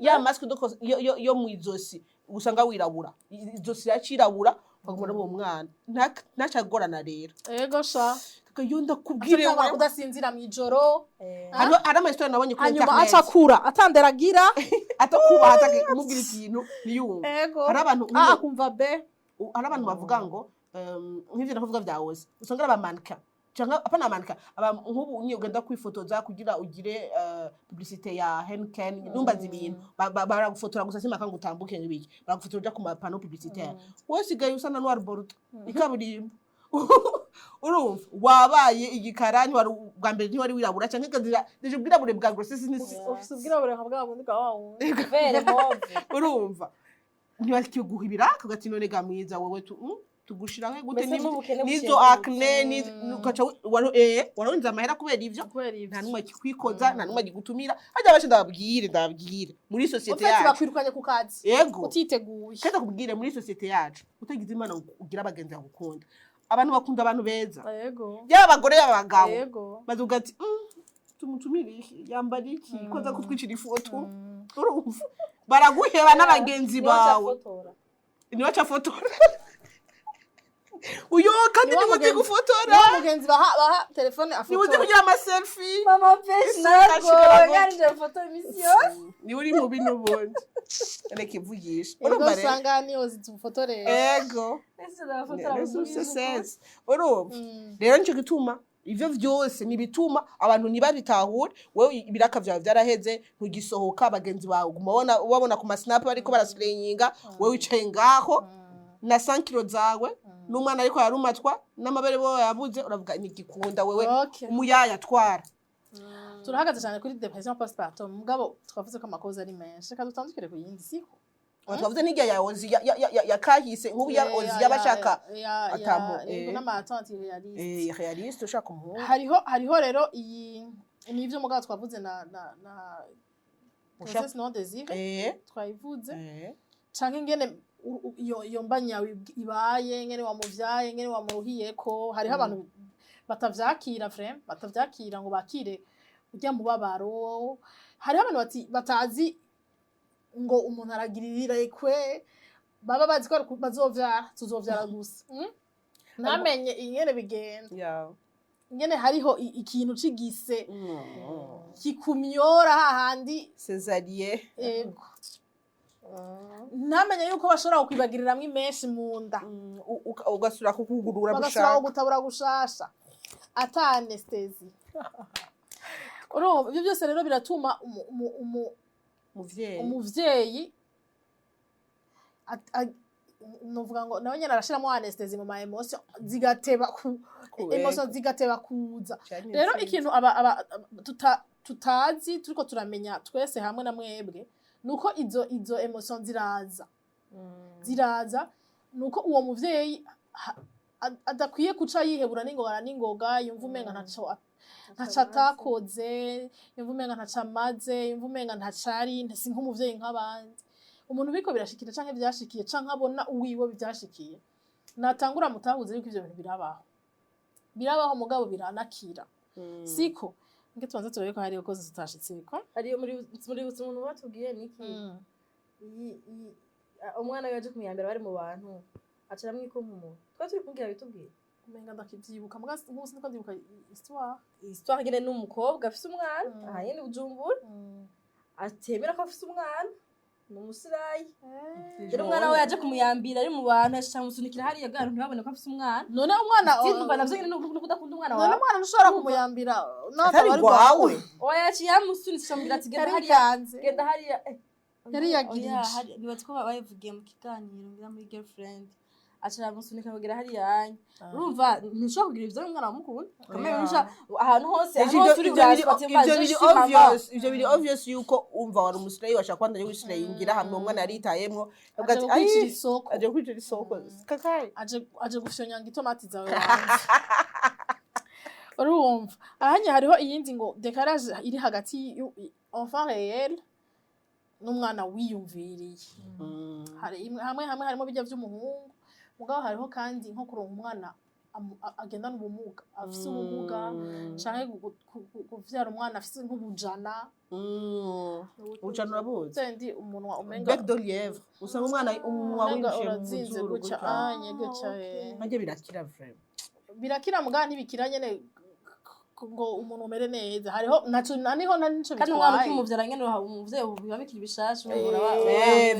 ya mask doko yo mu izosi usanga wirabura izosi yacirabura ukagumana uwo mwana ntacagorana rero ego sha kayonda kubwire wa kudasinzira mwijoro hano ama histoire nabonye kuri internet hanyuma acakura atanderagira atakuba atamubwira ikintu niyumva ego hari abantu kumva be hari abantu bavuga ngo nk'ivyo nakuvuga vyawoze usanga abamanka cyangwa apana amanka nk'ubu unye ugenda kwifotoza kugira ugire publicité ya Henken numbaza ibintu baragufotora gusa simaka ngo utambuke n'ibiki baragufotora uja ku mapano publicitaire wese gaye usana noir boruto ikaburimbo urumva wabaye igikarani wari bwa mbere ntiwari wirabura cyangwa ikazira deje bwirabure bwa grossesse ufite ubwirabure nka bwa bundi ka wundi vere move urumva ntiwakiguha ibiraka ugati none ga mwiza wowe tugushira he gute nizo acne ni ukaca waronze amahera kubera ivyo nta numwe kikwikoza nta numwe gigutumira ajya bashe ndababwire muri societe yacu bakwirukanye ku kazi yego utiteguye kaza kubwire muri societe yacu utagize imana ugira abagenzi bagukunda abantu bakunda abantu beza yego y'abagore y'abagabo yego bazuga ati tumutumire yambara iki koza kutwicira ifoto urumva baraguheba n'abagenzi bawe niwe cafotora uyo kandi ni muti gufotora ni mugenzi baha telefone afotora ni muti kugira ama selfie mama page nako ganje foto emission ni uri mu bintu bondi reka ivugisha urumva rero usanga niyo zitufotore ego ese da fotora urumva rero nico gituma ivyo vyose ni bituma abantu ntibabitahure wewe ibiraka vyawe vyaraheze ntugisohoka abagenzi bawe gumabona ubabona ku masnap bariko barasprayinga wewe wicaye ngaho na 5 kilo zawe n'umwana ariko yarumatwa n'amabere bo yabuze uravuga nigikunda wewe umuyaya twara turahagaze cyane kuri depression postpartum mugabo twavuze ko amakoza ari menshi kandi utandukire ku yindi siko twavuze n'ijya ya ozi ya kahise nk'ubu ya ozi y'abashaka atamo n'amatante realiste realiste ushaka umuntu hariho rero iyi nivyo mugabo twavuze na process non désir twayivuze canke ingene iyo mbanya ibaye ngene wamuvyaye ngene wamuruhiyeko hariho abantu batavyakira vraiment batavyakira ngo bakire urya mubabaro hariho abantu batazi ngo umuntu aragirira ekwe baba bazi ko bazovyara tuzovyara gusa namenye ingene bigenda ingene hariho ikintu cigise kikumyora hahandi cesarie ego ntamenye yuko bashobora kukwibagiriramwo imenshi mu nda ugasubira kukugurura bagasubira gushaka gutabura gushasha ata anestesi urumva ibyo byose rero biratuma umuvyeyi nuvuga ngo nawe nyene arashiramo anestesi mu ma emotion zigateba emotion zigateba kuza rero ikintu tutazi turiko turamenya twese hamwe na mwebwe nuko izo emotion ziraza nuko uwo muvyeyi adakwiye kuca yihebura n'ingoga yumva umenga ntaco atakoze yumva umenga ntaco amaze yumva umenga ntacari si nk'umuvyeyi nk'abandi umuntu biko birashikira canke vyashikiye canke abona uwiwe byashikiye natangura mutahuze yuko ivyo bintu birabaho mugabo biranakira siko nge tubanze turebe ko hariyo koze tutashitseko hariyo muri umuntu batubwiye niki umwana yaje kumuyambera bari mu bantu acara mwikomumo turi kumbwira bitubwiye umenga ndakivyibuka mugasi nk'umunsi ndiko ndibuka histoire nyene n'umukobwa afise umwana aha nyene Bujumbura atemera ko afise umwana n'umusirayi rero umwana we yaje kumuyambira ari mu bantu ashamusunikira hariya gano ntibabone ko afise umwana none umwana ndumva navyo nyene nuko kudakunda umwana wawe none umwana ntushobora kumuyambira atari gwawe oya yaciye yamusunitse ambwira ati genda hariya yari yagirije bibatse ko bavugiye mu kiganiro ngira muri girlfriend acara musunika kugira hariya urumva ntushobora kugira ivyo umwana wamukunda kamera ahantu hose uri ivyo biri obvious yuko umva wari umusirayi washaka kwandanya wishirayingira hamwe umwana yaritayemwo aje kwicira isoko kakaye aje gufyonyanga itomati zawe wanze urumva ahanye hariho iyindi ngo décalage iri hagati enfant réel n'umwana wiyumviriye hari hamwe harimo bijya vy'umuhungu mugabo hariho kandi nko kuronka umwana agendana ubumuga afise ubumuga canke kuvyara umwana afise nk'ubujana ubujana urabuzi sendi umunwa umenga bec de lièvre usanga umwana umunwa urazinze guca gutya nanje birakira vraiment birakira mugabo ntibikira nyene ngo umuntu umere neza hariho naco niho nico kandi umwana ukimuvyara nyene umuvyeyi biba bikiri bishasha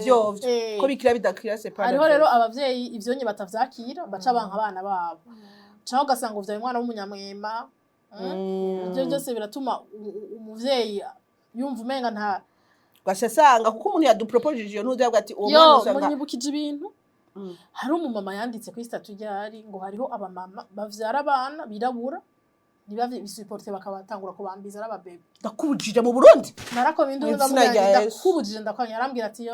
vyo ko bikira bidakira c'est pas hariho rero abavyeyi ivyonye batavyakira baca banka abana babo caho gasanga uvyaye umwana w'umunyamwema ivyo byose biratuma umuvyeyi yumva umenga nta gashasanga kuko umuntu yaduproposije iyo ntuzi yavuga ati uwo mwana usanga munyibukije ibintu hari umumama yanditse kuri statut ryari ngo hariho abamama bavyara abana birabura nibavye bisuporte bakabatangura kubambiza arababebe ndakubujije mu Burundi narakomindura ndakubujije ndakwanya arambwira ati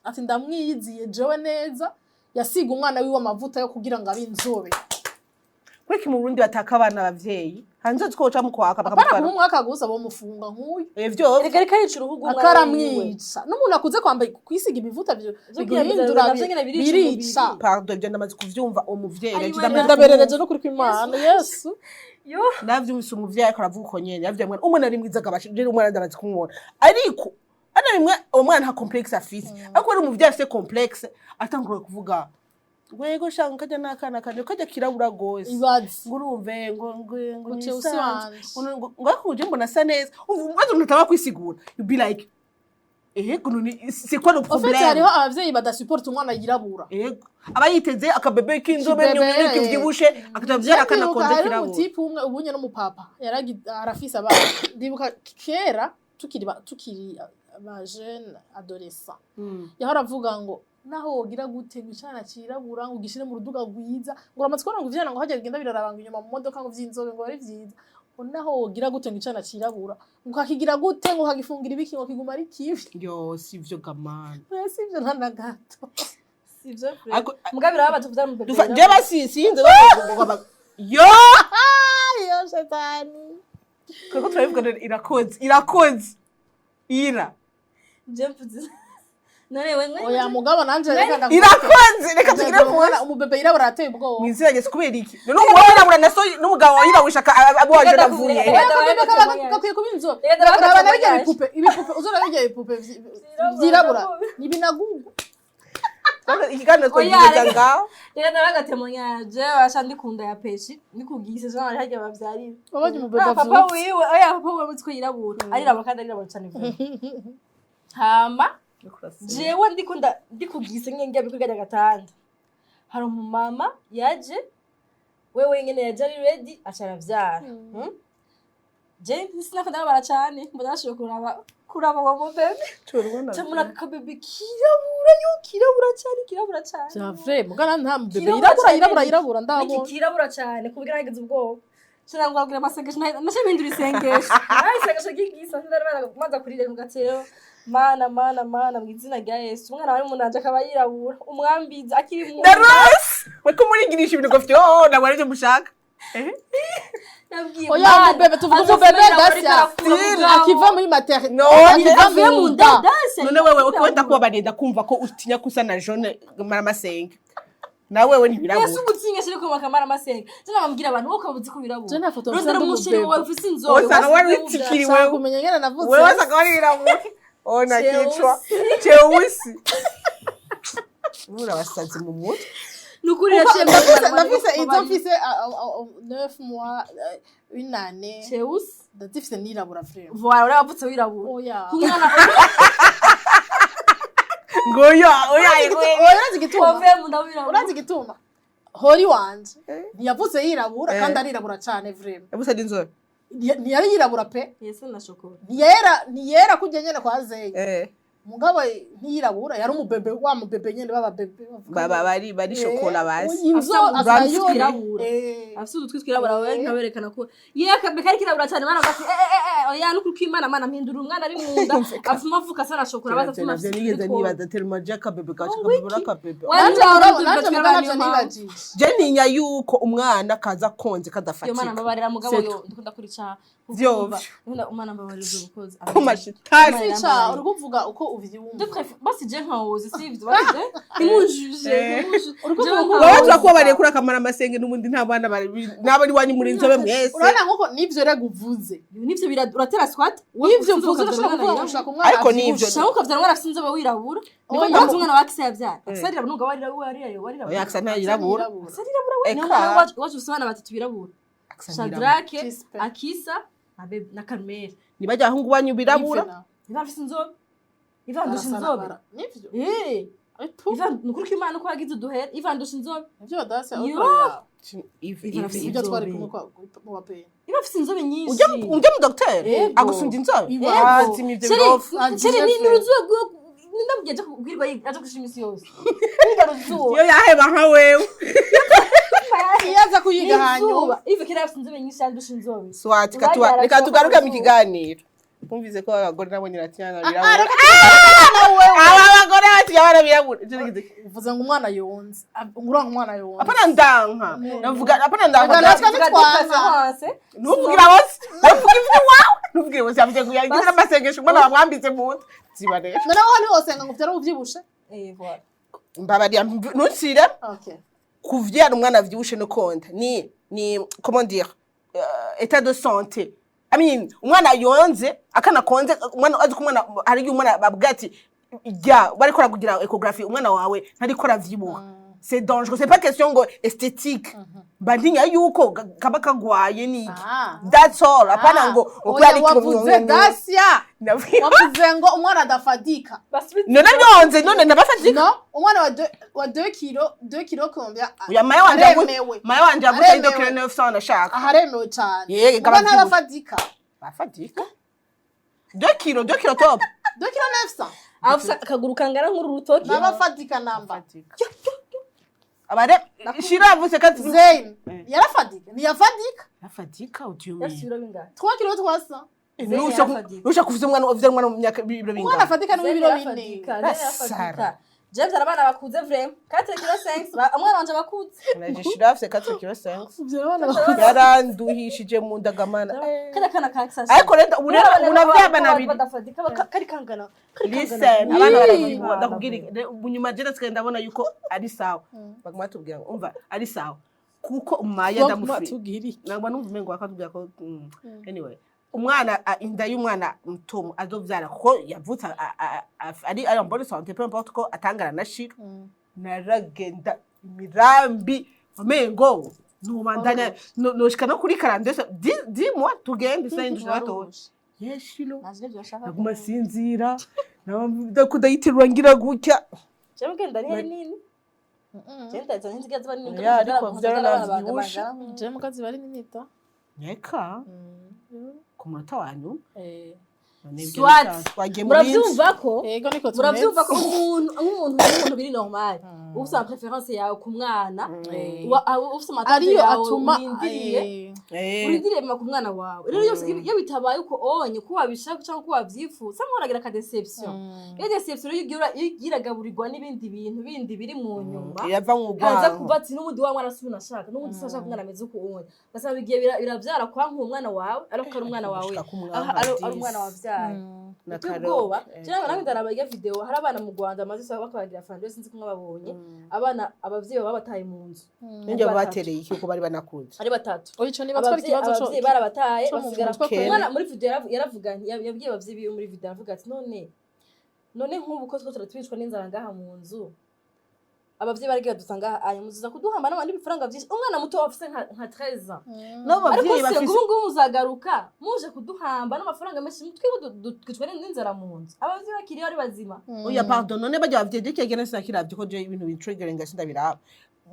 ati ndamwiyiziye jewe neza yasiga umwana wiwe amavuta yo kugira ngo abe inzobe kweki mu Burundi bataka abana abavyeyi hanze twoca mu kwaka bakamutwara umwaka gusa bo mufunga nkuyu ivyo reka yica uruhugu umwana akaramwica n'umuntu akuze kwambaye kwisiga ibivuta biguhindura birica pardon ibyo ndamaze kuvyumva umuvyeyi ndaberereje no kuri kw'Imana Yesu navyumvise umuvyeyi akaravuga uko nyene yavye umwana ari mwiza gabashije umwana ndamaze kumubona ariko ana rimwe umwana nta complexe afise ariko ari umuvyeyi afise complexe atangura kuvuga Gwego shanga kajya nakana kanje kajya kirabura gose ibazi ngurumve ngo usanze ngakuje mbona sa neza umaze umuntu kwisigura you be like gununi c'est quoi le problème en fait hariho abavyeyi badasupport umwana yirabura abayiteze akabebe k'inzobe nyine kivyibushe akavyara akana konde kirabura hari umutipe umwe ubunye n'umupapa arafise abana ndibuka kera tukiri ba jeune adolescent yahora avuga ngo naho wogira gute ngicana cirabura ngo gishire mu ruduga rwiza ngo amatsiko ngo vyana ngo hajya bigenda birarabanga inyuma mu modoka ngo vyinzobe ngo ari vyiza naho wogira gute ngicana cirabura ngo kakigira gute ngo kagifungira ibiki ngo kiguma ari kibi yo sivyo gamana sivyo nta gato sivyo mugabira aba tuvuza mu bebe je basisinze ngo yo shetani kako turabivuga irakoze ira je mvuze none wewe oya mugabo nanje reka tugire mwana umubebe irabura ateye ubwoba mwizirage kubera iki none umwana burana so n'umugabo yirawisha abo waje navuye kakwiye kuba inzobe urabana bijya ibipupe uzora bijya ibipupe vyirabura nibinagugu ikiganiro twigeza ngaho rero naraгаtemonyaje washa ndikunda ya peshi ndikugise zo ari hajya bavyarira babaje umubebe papa wiwe oya papa wiwe mutwe yirabura ariraba kandi arirabura cyane hama jewe ndikugise ngenge bikuganya gatanda hari umumama yaje wewe nyene yaje ari ready acara vyara je sinakunda baracane mbona ashobora kuraba wa mubebe camuna kakabebe kirabura cyane ja vrai mugana nta mubebe yirabura ndabona kirabura cyane kugira nageze ubwoba cyangwa ngabwira amasengesho nashimindura isengesho isengesho gigisa ndabara kurire mu gatero mana mu izina rya Yesu umwana wari munanje akaba yirabura umwambiza akiri mu Daros weko murigirisha ibintu gofyo nabwo byo mushaka oya mubebe tuvuga mubebe Dacia akiva muri maternité akiva mu nda none wewe ukwenda kuba barenda kumva ko utinya kusa na Jone Maramasenge na wewe ntibirabura Yesu gutinya shire ko makamara Masenge je nabambwira abantu uko bavuze ko birabura je na foto rondera umushiri wawe ufise inzobe wasanga wari utikiri wewe kumenya ngena navuze wewe wasanga wari birabura ona kichwa cheusi urabasazi mu mutwe nukuri yaciye ndafise izo mfise 9 mois une année cheusi ndafise nirabura frère voilà urabutse wirabura oya kumwana ngoya urazi gituma wavemu ndawirabura urazi gituma hori wanje ntiyavuze yirabura kandi arirabura cyane vraiment yabuze n'inzobe ntiyari yirabura pe Yesu na shokora ntiyera kujya nyene kwa Zeye mugabo ntiyirabura yari umubebe wa mubebe nyene baba bebe bari shokora basi inzo azayirabura afite udutwi twirabura wewe nkaberekana ko yakabe kari kirabura cyane bana gati oya nuko kwimana mana mpindura umwana ari mu nda afuma avuka sana shokora baza tuma nigeze nibaza telma jaka bebe gacha kabura ka bebe je ninya yuko umwana kaza konze kadafatika yo mana mbabarira mugabo yo ndikunda kuri cha vyovyo umwana mbabarira ubukozi kumashitari cha uri kuvuga uko uvyumva basi je nkawoze sivyo baje nimujuje waje ko bari kuri akamara Masenge n'ubundi nta bana nabari wanyu muri nzobe mwese urana nkuko nivyo rega uvuze nivyo biratera swat nivyo uvuze urashaka kuvuga ushaka umwana ariko nivyo shaka ukavyara umwana afite inzobe wirabura niko nyanze umwana wakise yavyara aksarira nunga warira yaksa nta yirabura aksarira wewe waje usana batatu birabura Shadrake Akisa na Carmel nibajya ahungu banyu birabura ntibafise inzobe ivandusha inzobe nivyo Ivan nukuri ko Imana ko yagize uduhera ivandusha inzobe nivyo Dacia ivyo twari kumwe mu bape ibafise inzobe nyinshi ujya mu docteur agusunda inzobe Ibazi mivyo birofu chere ni ruzugo ndamubwiye aje kubwirwa aje gushima isi yose niga ruzugo yo yaheba nka wewe yaza kuyiga hanyuma ive kira yafise inzobe nyinshi yandusha inzobe swati reka tugaruke mu kiganiro kumvize ko abagore nabo nyiratyana birabura aba bagore batiyabara birabura uvuze ngo umwana yonze nguranga umwana yonze apana ndanka navuga apana ndanka natwe nuvugira bose navuga ivyo wawe nuvugira bose yavuze ngo yagize amasengesho umwana bamwambitse mu nda zibaresha none wani hose ngo vyara uvyibushe voilà mbabariya ntunsire okay kuvyara umwana avyibushe no konta ni comment dire état de santé I mean umwana yonze akana konze umwana azi kumwana hari umwana babwati ja bari kora kugira ecography umwana wawe ntari kora vyibuha c'est dangereux c'est pas question ngo esthétique bandinya yuko kaba kagwaye ni that's all apana ngo ukwari wavuze Dacia wavuze ngo umwana adafadika none byonze none nabafadika no umwana wa 2 kilo combien ya maya wanje avuga ido kilo 900 nashaka aharemewe cyane yego abana bafadika bafadika 2 kilo top 2 kilo 900 avusa akaguru kangana nk'uru rutoki nabafadika namba abare shiravuze kati Zayn yarafadika yafadika utiyumi yasubira bingahe 3 kilo 300 nusha kuvuza umwana mu myaka bibiro bingahe umwana afadika n'ibiro 4 James arabana bakuze vraiment 4 kilo 5 umwana wanje bakuze naje shiravuze 4 kilo 5 yaranduhishije mu ndagamana kana kaksa ariko renda unavyabana bibiri badafadika kari kangana listen abana barabibwa ndakubwira bunyuma jera tsikenda ndabona yuko ari sawa baguma tubwira umva ari sawa kuko umaya ndamufiri nangwa numva ngo akatubwira ko anyway umwana inda y'umwana mutomo azovyara ko yavutse ari mbone santé peu importe ko atangara na shiro naragenda imirambi amengo numandanya noshika no kuri 42 dis moi tugende sindi jato yeshilo naguma sinzira kudayitirwa ngira gutya cyangwa ngenda ni nini cyenda cyane nziga ziba nini Ya, ariko vyaravyibushe. je mukazi bari n'inyita Neka ku munota wanyu Swat. Muravyumva ko yego niko muravyumva ko nk'umuntu biri normal ufite preference yawe ku mwana ufite amatanze ariyo yawe atuma urindiriye ku mwana wawe rero iyo bitabaye uko onye ko wabishaka cyangwa ko wavyifuza mworagira ka deception iyo deception yiragaburirwa n'ibindi bintu bindi biri mu nyuma yava mu kaza rwango kubatsi n'umundi wa mwana subina ashaka n'umundi sashaka umwana ameze uko onye basaba bigiye biravyara kwa nk'umwana wawe ariko ari umwana wawe ari umwana wavyaye ubwoba cyangwa nawe ndarabaye video hari abana mu Rwanda amaze saba bakabagira fande sinzi ko mwababonye abana abavyeyi baba bataye mu nzu ninjye batereye iki uko bari banakuze ari batatu oyico niba twari kibazo cyo abavyeyi barabataye basigara mutwe umwana muri video yaravuga yabwiye abavyeyi biwe muri video avuga ati none nk'ubu ko turatwicwa n'inzara ngaha mu nzu abavyeyi baragiye dusanga muzuza kuduhamba n'abandi bifaranga byinshi umwana muto afise nka 13 ans no bavyeyi bafise bafise ubu muzagaruka muje kuduhamba n'amafaranga menshi twicwa n'inzara mu nzu abavyeyi bakiriye ari bazima oya pardon none bajya bavyeyi dikegene sinakiravye ko je ibintu bintrigeringa sindabiraba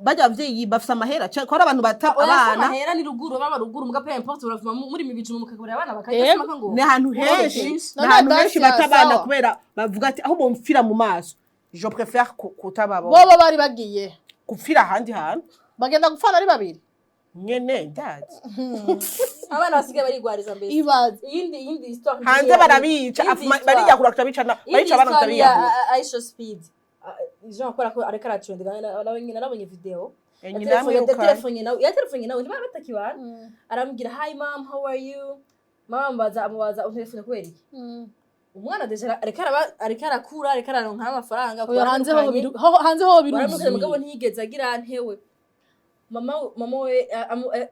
bajya bavyeyi bafise amahera ko ari abantu bata abana amahera ni ruguru baba ruguru muga pe importe baravuma muri mibijuma mukagurira abana bakajya maka ngo ni ahantu henshi bata abana kubera bavuga ati aho bomfira mu maso je préfère kutababo bobo bari bagiye gupfira ahandi hantu bagenda gupfana ari babiri nyene ndazi abana basigaye barigwariza mbere ibaze iyindi histoire hanze barabica barijya kurakura bicana bayica abana batabiyaho Aisha Speed Jean akora ko areka aracundika nawe nyina nabonye video telefone nawe niba batakibana arambwira hi mom how are you mama amubaza telefone kweri iki umwana deja areka arakura areka aronka amafaranga hanze ho biruzi mugabo ntiyigeze agira ntewe mama we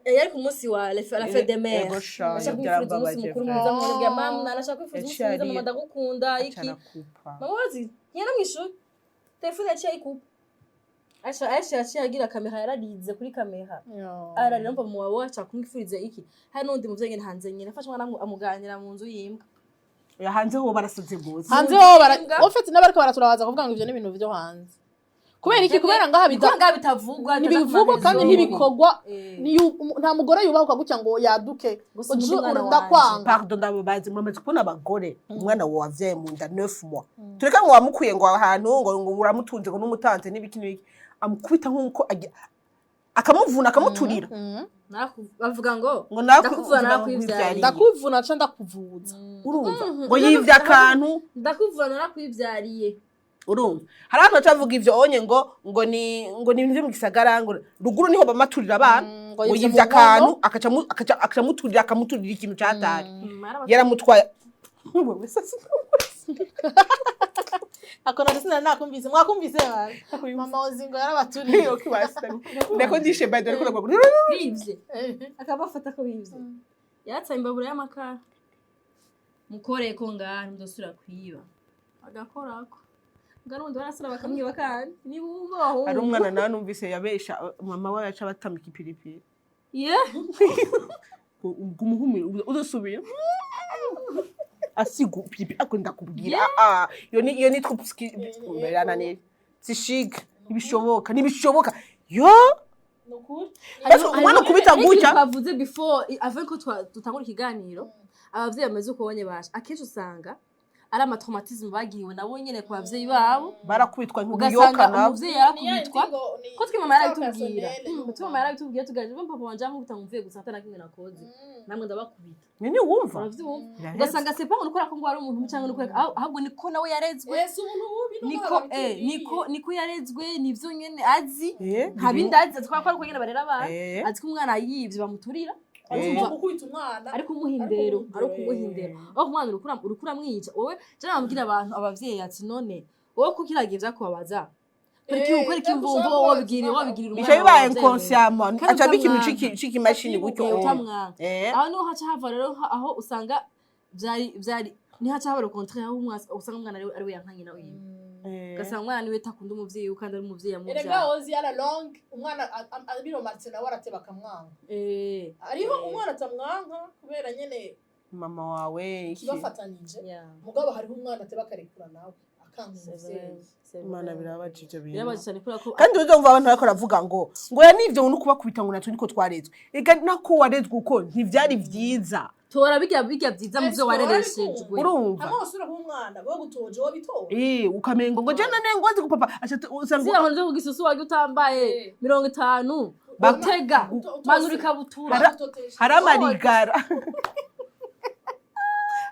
yari ku munsi wa la fête des mères ashaka kwifuriza umunsi mukuru mwiza mwebwe mama nashaka kwifuriza umunsi mwiza mama ndagukunda iki mama wazi nyina mwishuri telefone yaciye ikupa Aisha yaciye agira kamera yararize kuri kamera ararira mpa mu wawe acha kumwifuriza iki hari n'undi muvyeyi nyine hanze nyine afashe mwana amuganira mu nzu yimbwa ya hanze ho barasatse gose hanze ho ofete n'abariko baraturabaza kuvuga ngo ivyo ni ibintu byo hanze kubera iki kubera ngaha bitavugwa ntibivugwa kandi ntibikogwa nta mugore yubahuka gutya ngo yaduke ndakwanga pardon ndababazi mwamaze kubona abagore umwana wavyaye mu nda 9 mois tureka ngo wamukuye ngo ahantu ngo uramutunze ngo n'umutanze n'ibiki n'ibiki amukubita nk'uko akamuvuna akamuturira bavuga ngo ndakuvuna ca ndakuvuza urumva ngo yivye akantu ndakuvuna nakwivyariye urumva hari abantu bacavuga ivyo onye ngo ni ibintu byo mu gisagara ngo ruguru niho bamaturira abana ngo yivye akantu akamuturira ikintu cyataye yaramutwaye akona risina nakumvise mwakumvise bana mama ozingo yarabaturiye ndako ndishe bado ariko bivye akabafata ko bivye yatsa imbabura y'amakara mukore ko ngani ndosura kwiba agakorako ngarundi barasura bakamwiba kandi ni bubaho ari umwana nawe numvise yabesha mama we yaca batamika ipiripiri umuhumi udusubira asigu pipi akunda kubwira yo ni trupski berana ne sishig nibishoboka yo nokuri umwana kubita gutya bavuze before avant ko tutangura ikiganiro abavyeyi bameze uko bonye basha akenshi usanga ari amatraumatisme bagiriwe nabo nyene ku bavyeyi babo barakubitwa nk'ubuyoka nabo umuvyeyi yarakubitwa ko twimama yarabitubwira twimama yarabitubwira tugaje papa wanje amukubita mvuye gusa atana kimwe nakoze namwe ndabakubita nini wumva ugasanga sepa ngo nukora ko ngo ari umuntu cyangwa nukora ahubwo niko nawe yarezwe niko yarezwe nivyo nyene azi nta bindi azi twakora ko nyene barera abana azi ko umwana yivye bamuturira ariko umuhindero aho umwana urukura mwica wowe cyane bamubwira abantu abavyeyi ati none wowe ko kiragivya kubabaza ukora ikimvumvo wabigirira umwana bicaye bibaye inconsciemment acha bikintu ciki machine gutyo utamwana aho niho haca hava rero aho usanga byari ni haca haba le contraire aho usanga umwana ari we yankanye nawe gasanga umwana niwe takunda umuvyeyi kandi ari umuvyeyi amuvya erega ozi ara long umwana abiro Marcel nawe arateba kamwanga ariho umwana atamwanka kubera nyene mama wawe iki kibafatanije Yeah. mugabo hariho umwana ateba akarekura nawe akanka umuvyeyi imana birabaje ibyo bintu birabaje cyane kubera ko kandi uzumva abantu bariko baravuga ngo ya nivyo no kubakubita ngo natwe niko twarezwe ega nako warezwe uko ntivyari vyiza tora bijya byiza mu byo warereshejwe urumva hamwe wasura nk'umwana bo gutoje wo bitora ukamengo ngo jana ne ngozi ku papa usanga si aho nzo kugisusu wajya utambaye 50 batega manurika butura hari amarigara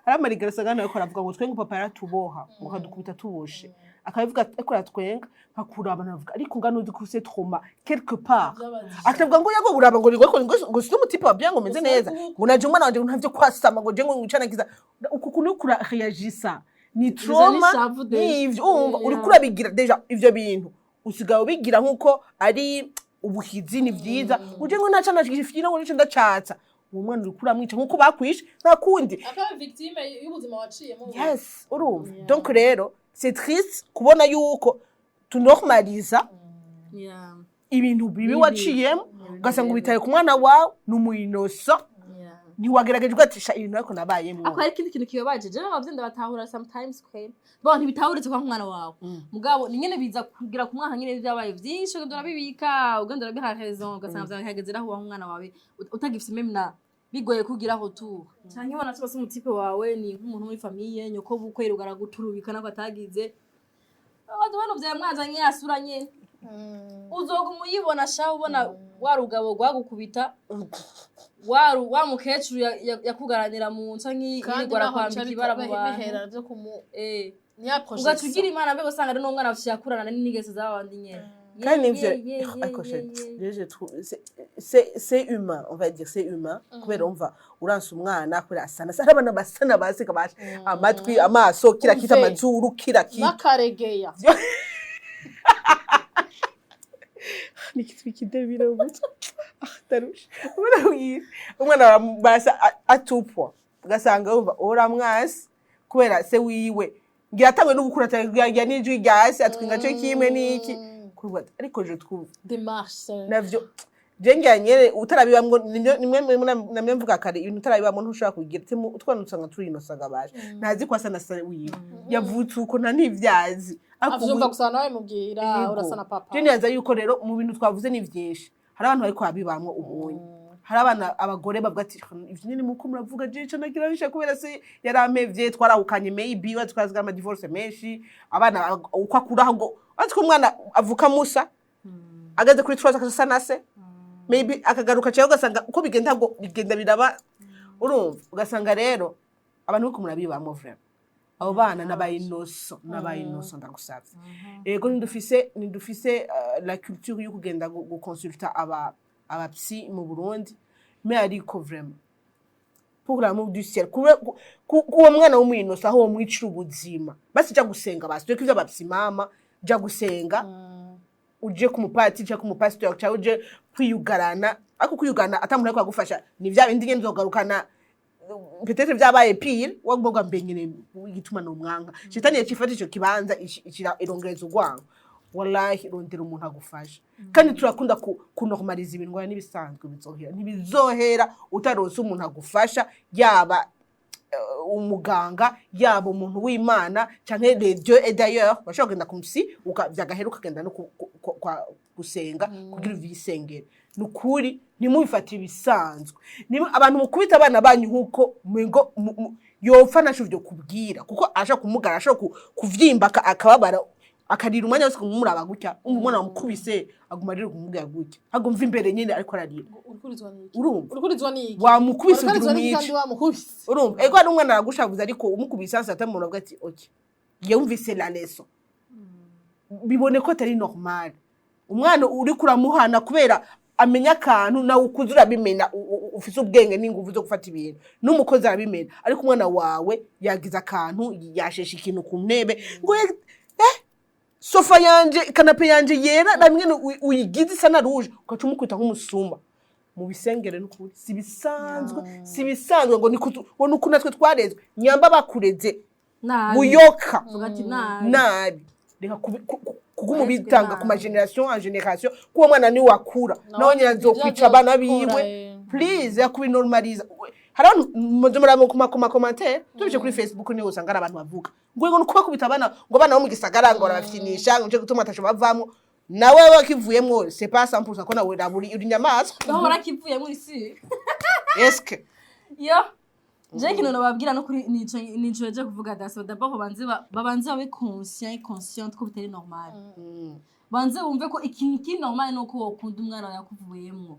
hari amarigara sagana ariko aravuga ngo twenga papa yaratuboha ukadukubita tuboshe akabivuga ariko aratwenga bakuraba navuga ariko ngano uzi kuse trauma quelque part akavuga ngo yago uraba ngo ngo si umutipe wabyango meze neza ngo naje umwana wanje ntavyo kwasama ngo je ngo ngicanagiza uku kunu kura réagissa ni trauma nivyo umva uri kurabigira deja ivyo bintu usigaye ubigira nkuko ari ubuhizi ni vyiza uje ngo nacana kifina ngo nico ndacatsa uwo mwana uri kuramwica nkuko bakwishe nta kundi akaba victime y'ubuzima waciyemo yes urumva donc rero c'est triste kubona yuko tunormaliza ibintu bibi waciyemo ugasanga ubitaye ku mwana wawe n'umuyinosa ntiwagerageje ugatisha ibintu ariko nabayemo ako hari ikindi kintu kibabaje je abavyeyi batahura sometimes kweli bo ntibitahuritse kwa mwana wawe mugabo ni nyene biza kugira ku mwana nyene byabaye byinshi ugenda urabibika ugenda urabiha raison ugasanga byahageze aho umwana wawe utagifite meme na bigoye kugira aho tu cyane ubona cyose umutipe wawe ni nk'umuntu muri famille nyoko bukwe rugara guturubika nako atagize abantu bano bya mwazanye yasura nyene uzoga umuyibona sha ubona warugabo gwagukubita wa mukecuru yakugaranira mu nsa nk'igora kwambika ibara mu bantu ugatugira imana mbego usanga ari n'umwana afite yakurana n'inigese z'abandi nyene kandi c'est humain on va dire c'est humain kubera umva uranse umwana kubera asana abana basana basika baje amatwi amaso kira kita amazuru kira kita nakaregeya nikitwikidebira ubuto tarusha umwana barasa atupwa ugasanga umva uramwasi kubera se wiwe ngiratangwe n'ubukura ya n'ijwi ryasi atwinga cyo kimwe n'iki kurwa ariko je twumva démarche navyo jenganye utarabibamwe nimwe namwe mvuga kare ibintu utarabibamwe ntushaka kugira utwanusanga turi inosaga baje ntazi kwasa na se wiwe yavutse uko nta ntivyazi avyumva gusana nawe mubwira urasana papa je nyaza yuko rero mu bintu twavuze ni vyinshi hari abantu bariko babibamwe ubunye hari abana abagore bavuga ati ivyo nyene muko muravuga je cyo nagira bisha kubera se yaramevye twarahukanye maybe watwazaga ama divorce menshi abana uko akuraho ngo atiko umwana avuka musa agaze kuri troza akasa na se maybe akagaruka cyo ugasanga uko bigenda ngo bigenda biraba urumva ugasanga rero abantu uko murabibamwe vraiment abo bana n'abayinoso ndagusavye ego ndufise la culture yo kugenda go consulta aba psy mu Burundi mais ariko vraiment pour l'amour du ciel kuwo mwana w'umuyinoso aho mwicira ubuzima basi ja gusenga basi cyo aba psy mama ja gusenga uje ku mupati cyo ku mupastor cyo uje kwiyugarana ako kwiyugana atamuntu ariko agufasha ni vya bindi ngene nzogarukana peut-être vyabaye pire wagomba mbenyene igituma no mwanga shitani yakifata ico kibanza ikira irongereza urwango wallahi rondera umuntu agufasha kandi turakunda kunormaliza ibintu ngwa nibisanzwe ntibizohera utaronse umuntu agufasha yaba umuganga yaba umuntu w'Imana canke les dieux et d'ailleurs bashobora kugenda kumsi ukavyagahera ukagenda no gusenga kugira uviyisengere nukuri nimubifata ibisanzwe abantu mukubita abana banyu nkuko mwengo yopfa nashuvyo kubwira kuko asha kumugara asha kuvyimba akababara akarira umwanya wose kumuraba gutya umwana wamukubise agumarira kumubwira gutya agumva imbere nyine ariko ararira urukurizwa niki wamukubise urumva ego ari umwana aragushavuza ariko umukubise hasi atamuntu avuga ati okay yumvise la leçon bibone ko atari normal umwana uri kuramuhana kubera amenya akantu nawe ukuzura bimena ufise ubwenge n'inguvu zo gufata ibintu n'umukozi arabimena ariko umwana wawe yagize akantu yasheshe ikintu ku ntebe ngo sofa yanje kanape yanje yera namwe uyigize isa na rouge ukaca umukwita nk'umusumba mu bisengere n'ukuri sibisanzwe ngo nuko natwe twarezwe nyamba bakureze buyoka nabi reka kugumubitanga ku ma generation en generation kuwo mwana ni wakura naho nyanzo kwica abana biwe please yakubinormaliza hari abantu mu commentaire tubishe kuri Facebook niho usanga ari abantu bavuga ngo nuko bakubita abana ngo abana bo mu gisagara ngo barabafinisha ngo nje gutuma atasho bavamwo nawe wakivuyemwo c'est pas 100% ko nawe uri nyamaswa aho warakivuyemwo isi eske yo je kino nababwira no kuri nico yaje kuvuga daso d'abord babanze babe conscient ko bitari normal banze wumve ko ikintu ki normal no ko ukunda umwana yakuvuyemwo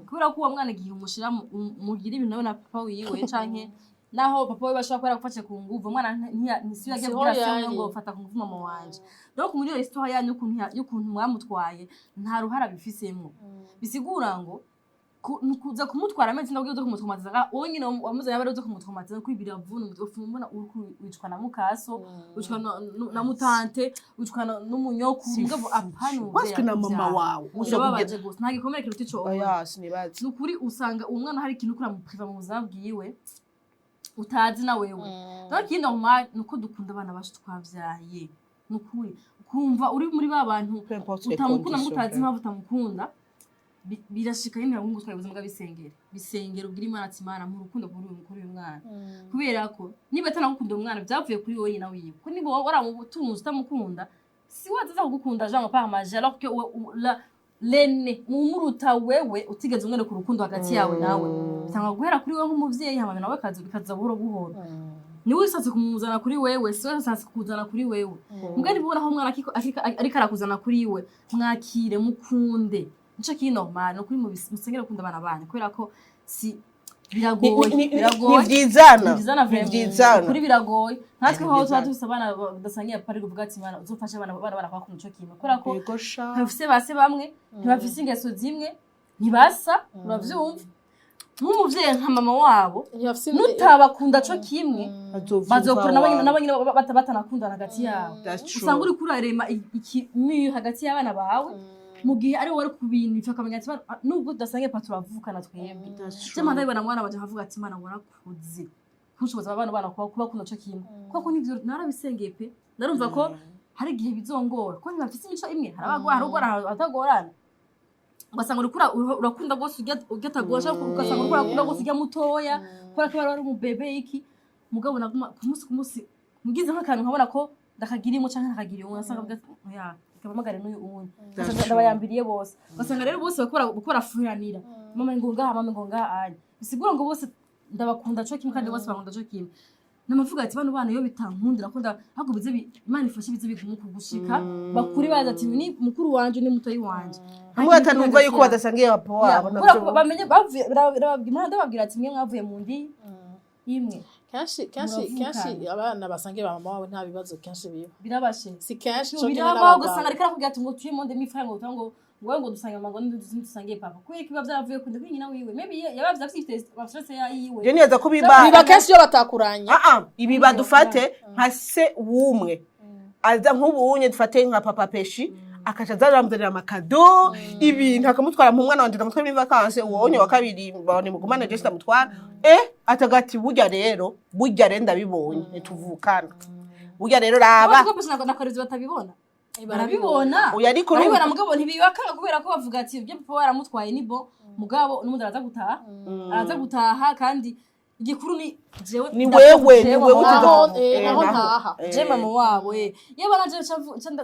kubera ko uwo mwana gihe umushira mugira ibintu nawe na papa wiwe canke naho papa we bashaka kwera gufasha ku nguvu umwana ntisi yagiye kugira ngo ufata ku nguvu mama wanje donc muri iyo histoire yanyu y'ukuntu mwamutwaye nta ruhara bifisemwo bisigura ngo kuza kumutwara amezi ndabwiye zo kumutwamatiza wonyine wamuzanye abari zo kumutwamatiza kwibira vuno mutofumuna wicwa na mukaso wicwa na mutante wicwa n'umunyoku mugabo apanu waswe na mama wawe uzabaje gose nta gikomere kiruta ico oya sinibazi nukuri usanga umwana hari ikintu kura mu priva mu buzima bwiwe utazi na wewe donc kindi normal nuko dukunda abana bacu twavyaye nukuri kumva uri muri babantu utamukunda mutazi impamvu utamukunda birashika nyine ngo twaye ubuzima bw'abisengera ubwira Imana ati Imana mu rukundo kuri uyu mwana kubera ko niba atanagukunda umwana byavuye kuri wowe na wiwe ko niba waramutunze utamukunda si wazaza kugukunda Jean par magie alors que lene umuruta wewe utigeze umwene ku rukundo hagati yawe nawe bitanga guhera kuri wewe nk'umuvyeyi hama nawe kaza buhoro buhoro niwe usatse kumuzana kuri wewe si we usatse kuzana kuri wewe mbwa nibona aho umwana ariko arakuzana kuri we mwakire mukunde nico ki normal no kuri mu musengera kunda abana banyu kubera ko si biragoye nivyizana kuri biragoye natwe ho tuzadufisa abana badasangiye pari kuvuga ati Imana uzofasha abana kwa ku nico kimwe kubera ko bafise base bamwe ntibafise ingeso zimwe ntibasa uravyumva nk'umuvyeyi nka mama wabo nutabakunda co kimwe bazokora n'abanyine batanakundana hagati yabo usanga uri kurarema ikimiyu hagati y'abana bawe mu gihe ari wari ku bintu ifakamenya ati nubwo dasangiye patuvukana twembi je manda ibana mwana baje havuga ati Imana warakuze kushoboza abana kuba kuno co kimwe kuko nivyo narabisengeye pe narumva ko hari igihe bizongora ko ntibafise imico imwe harabagwa atagorana ugasanga urakunda gose ugatagosha ugasanga urakunda gose ujya mutoya kora ko bari mu bebe iki mugabo naguma ku munsi mugize nk'akantu nkabona ko ndakagirimo canke nakagiriye ugasanga bwa ya kamamagare n'uyu uwundi ndabayambiriye bose ugasanga rero bose bakora furanira mama ngo ngaha anye bisigura ngo bose ndabakunda cyo kimwe kandi bose bakunda cyo kimwe namavuga ati bano iyo bitankundira ko ahubwo bize Imana ifashe bize bigushika bakuri baza ati ni mukuru wanje ni mutoyi wanje hamwe atanumva yuko badasangiye papa wabo nabyo bamenye babwira ati mwe mwavuye mu ndi imwe kenshi abana basangiye ba mama wawe nta bibazo kenshi biba birabashe si kenshi cyo biraba ugasanga ariko arakubwira ati ngo tuye monde mifra ngo ngo dusangiye amago dusangiye papa kuko kiba byavuye ku ndwi nyina wiwe maybe yabavye afite bafite yiwe je niyaza kubiba biba kenshi yo batakuranye ibi badufate nka se wumwe aza nk'ubunye dufate nka papa peshi akaca zaramuzanira amakado ibintu akamutwara mu mwana wanje ndamutwara muri vacances uwonye wa kabiri bane mugumana je ndamutwara atagati burya rero ndabibonye nituvukana burya rero raba ko pesa nakarizo batabibona barabibona ariko barabibona mugabo ntibibaka kubera ko bavuga ati ibyo papa waramutwaye nibo mugabo n'umundi araza gutaha kandi igikuru ni jewe ni wewe naho ntaha je mama wabo yaba naje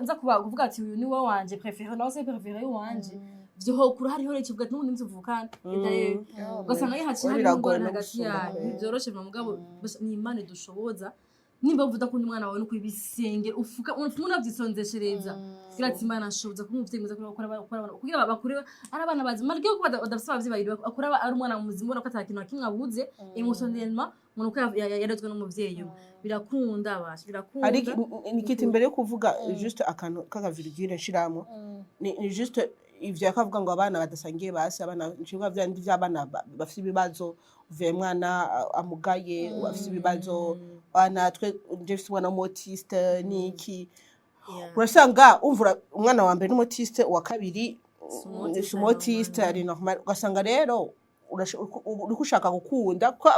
nza kuvuga ati uyu ni wowe wanje préféré nawe c'est préféré wanje byo kuri hariho rero kivuga n'ubundi nzuvukana ndaye ugasanga yihaciye hari ingorane hagati yayo byoroshe mugabo ni Imana dushoboza nimba uvuga ko umwana wawe no kwibisengera ufuka unavyisonzeshereza kugira ati Imana nshoboza kumuvye mwiza kugira bakure ari abana bazi marike ko badafite abavyi bayiri akura ari umwana muzima ubona ko atakintu kimwe abuze emotionnellement umuntu ko yarezwe n'umuvyeyi birakunda birakunda ari nikiti imbere yo kuvuga juste akantu kaka virgule nshiramo ni juste ivyo akavuga ngo abana badasangiye basi abana nshinga vyandi vy'abana bafite ibibazo uvuye mwana amugaye bafite ibibazo natwe Jeff mwana motiste niki urasanga umvura umwana wa mbere n'umotiste wa kabiri motiste ari normal ugasanga rero uriko ushaka gukunda ko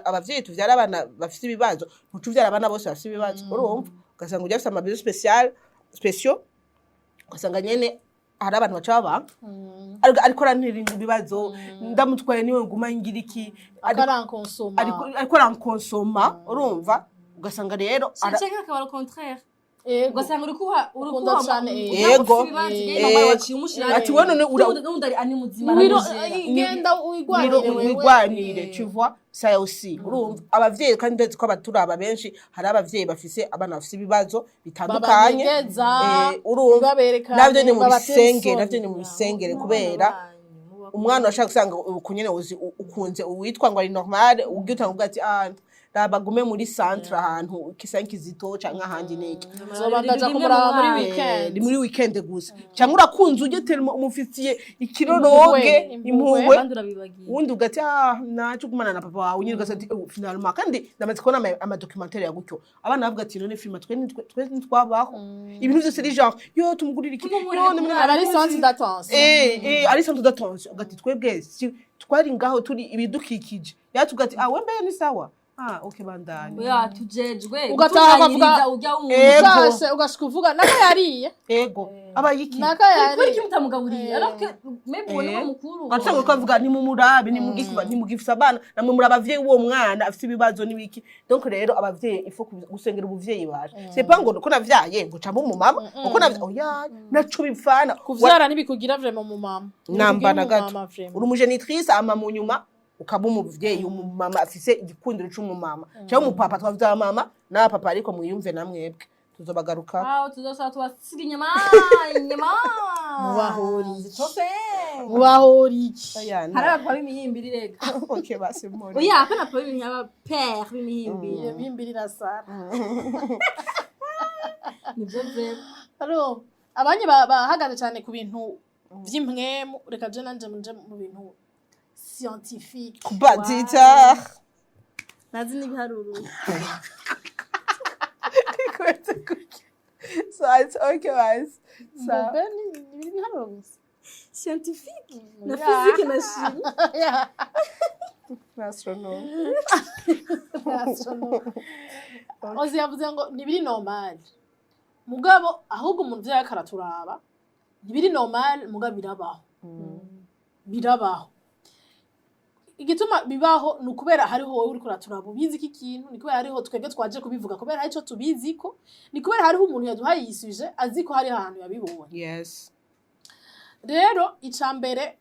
abavyeyi tuvyara abana bafite ibibazo ntutuvyara abana bose bafite ibibazo urumva ugasanga ujya afite amabizo special ugasanga nyene hari abantu baca baba ariko arantera ibibazo ndamutwaye niwe nguma ngira iki ariko arankonsoma urumva ugasanga rero cyane akaba au contraire ugasanga uri ukunda cyane yego ati wowe none n'undi ari muzima genda wigwanire tu vois ça aussi urumva abavyeyi kandi ndetse ko abaturaba benshi hari abavyeyi bafise abana bafise ibibazo bitandukanye urumva navyo ni mu bisengere kubera umwana washaka gusanga ukunyene uzi ukunze uwitwa ngo ari normal ugiye uvuga ati bagume muri centre ahantu kisankizito canke ahandi niki zobandaza kumuraba muri weekend gusa cyangwa urakunze uje termo umufitiye ikiroroge impuhwe wundi ugati nacu kumana na papa wawe nyine ugasati finalement kandi ndamaze kubona ama documentaire ya gutyo abana bavuga ati none film twe ntitwabaho ibintu byose ari genre yo tumugurira iki none ari centre d'attente ari centre d'attente ugati twebwe twari ngaho turi ibidukikije yatugati wembe ni sawa okay bandanye ya tujejwe ugataha bavuga ugashe ugashika uvuga naka yariye ego abayiki naka yari kuri kimutamugaburira alors maybe wone mukuru batanga ko avuga ni mu murabe ni mugifisa abana namwe muri abavyeyi uwo mwana afite ibibazo nibiki donc rero abavyeyi ifo gusengera ubuvyeyi baje c'est pas ngo ko navyaye ngo cambo mu mama uko oya naco bipfana kuvyara nibikugira vraiment mu mama namba na gato uri umugenitrice ama mu nyuma ukaba umuvyeyi umumama afise igikundiro c'umumama cyangwa umupapa twavya mama na papa ariko mwiyumve namwebwe tuzobagaruka tuzosa twasiga inyama mubahori hari kwa bimihimbiri rega okay basi muri oya hapana kwa bimihimbiri père bimihimbiri bimbiri na Sara nibyo vyo alo abanye bahagaze cyane ku bintu vy'impwemu reka je nanje mu bintu scientifique kubatita nazi n'ibiharuro so it's okay guys so beni ibiharuro gusa scientifique na physique na chimie yeah astronomy ozi yavuze ngo nibiri normal mugabo ahubwo umuntu vyakaraturaba nibiri normal mugabo birabaho igituma bibaho nukubera hariho wowe uri kuraturaba ubizi iki kintu ni kubera hariho twebwe twaje kubivuga kubera hari ico tubiziko ni kubera hariho umuntu yaduhaye yisuje aziko hari ahantu yabibonye yes rero icambere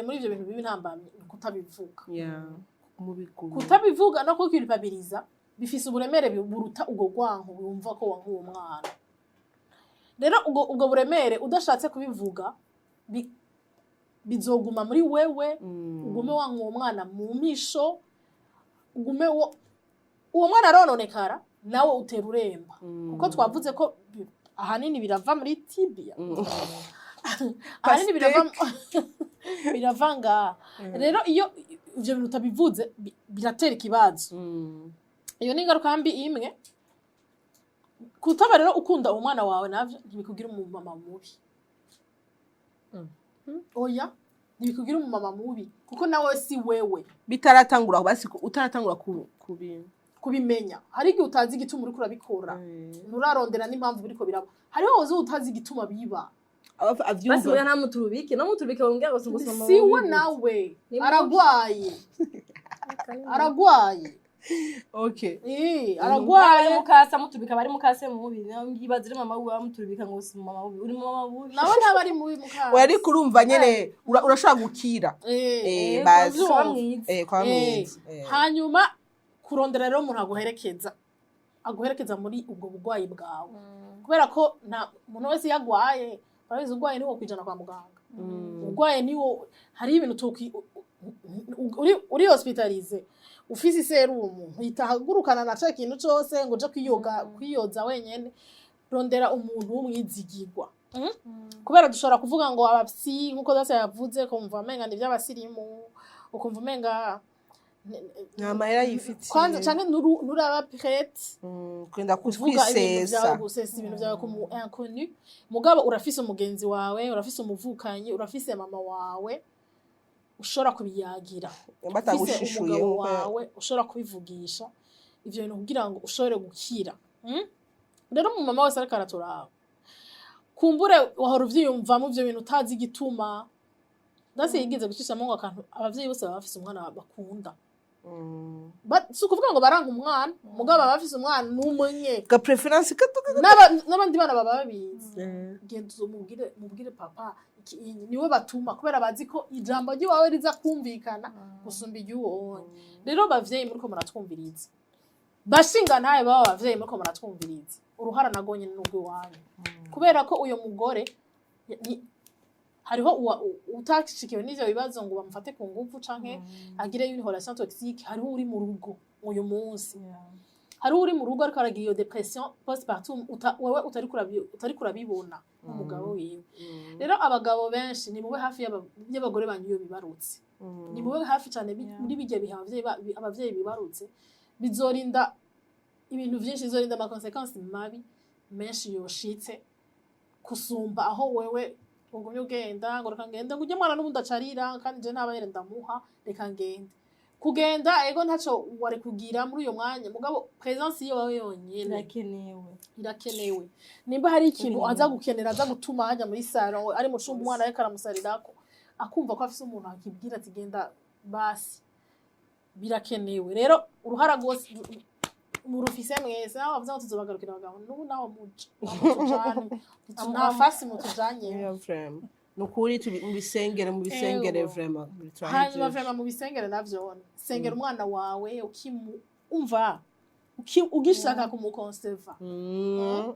muri ivyo bintu bibi ntambamye kutabivuga kutabivuga no kukulpabiliza bifise uburemere buruta ubwo gwanko wumva ko wankuye umwana rero ubwo buremere udashatse kubivuga bizoguma muri wewe ugume wankuye umwana mu misho ugume uwo mwana arononekara nawe utera uremba kuko twavuze ko ahanini birava muri tibia ahanini biravanga rero iyo ivyo bintu utabivuze biratera ikibazo iyo ni ingaruka mbi imwe kutaba rero ukunda umwana wawe navyo ntibikugira umumama mubi oya ntibikugira umumama mubi kuko nawe si wewe bitaratangura basi utaratangura kubimenya hari igihe utazi igituma uri kurabikora nturarondera n'impamvu biriko biraba hariho wowe utazi igituma biba basi oya namuturubike wongera gusoma si we nawe aragwaye okay aragwaye mukasa mutubika bari mukase mubi ngibazire mama we amuturubika ngo si mama we uri mama we nawe ntabari mubi mukasa wari kurumva nyene urashaka gukira basi kwa mwiza hanyuma kurondera rero umuntu aguherekeza muri ubwo bugwayi bwawe kubera ko nta umuntu wese yagwaye barabizi ugwaye niwo kwijana kwa muganga ugwaye niwo hari ibintu uri hospitalize ufise serumu hitahagurukana na cyo kintu cyose ngo je kwiyoza wenyene rondera umuntu w'umwizigirwa kubera dushobora kuvuga ngo abapsi nkuko dose yavuze ko mva menga ni by'abasirimu ukumva menga namahera yifitiye kwanza canke nuraba prête kwenda kwisesa gusesa ibintu byawe ku inconnu mugabo urafise umugenzi wawe urafise umuvukanyi urafise mama wawe ushobora kubiyagira batagushishuye wawe ushobora kubivugisha ivyo bintu kugira ngo ushobore gukira rero mu mama wese ariko araturaba kumbure wahora uvyiyumvamo ivyo bintu utazi igituma ndase yigeze gucishamo ngo akantu abavyeyi bose baba bafise umwana bakunda si ukuvuga ngo baranka umwana mugabo baba bafise umwana n'umwe ga preference n'abandi bana baba babizi genda mubwire papa niwe batuma kubera bazi ko ijambo ry'iwawe riza kumvikana gusumba iry'uwo rero bavyeyi muriko muratwumviriza bashinga ntaye baba bavyeyi muriko muratwumviriza uruhara nagonye n'urw'iwanyu kubera ko uyo mugore hariho utashikiwe n'ivyo bibazo ngo bamufate ku ngufu canke agire une relation toxique hariho uri mu rugo uyu munsi hariho uri mu rugo ariko aragira iyo depression postpartum wewe utari kurabibona umugabo wiwe rero abagabo benshi ni mube hafi y'abagore banyu iyo bibarutse ni mube hafi cyane muri bijya biha abavyeyi bibarutse bizorinda ibintu vyinshi bizorinda ama consequences mabi menshi yoshitse kusumba aho wewe ugumye ugenda ngo reka ngende ngo ujye mwana n'ubundi acarira kandi je ntabayere ndamuha reka ngende kugenda ego ntaco wari kugira muri uyo mwanya mugabo presence iyo wawe yonyene irakenewe nimba hari ikintu aza gukenera aza gutuma hajya muri salon ari mu cumba umwana ariko aramusarirako akumva ko afise umuntu akibwira ati genda basi birakenewe rero uruhara rwose murufise mwese aho bavuze ngo tuzobagarukira abagabo n'ubu naho muca nafasi mutujanye nukuri mubisengere vraiment hanyuma vraiment mubisengere navyo sengera umwana wawe umva ugishaka kumukonserva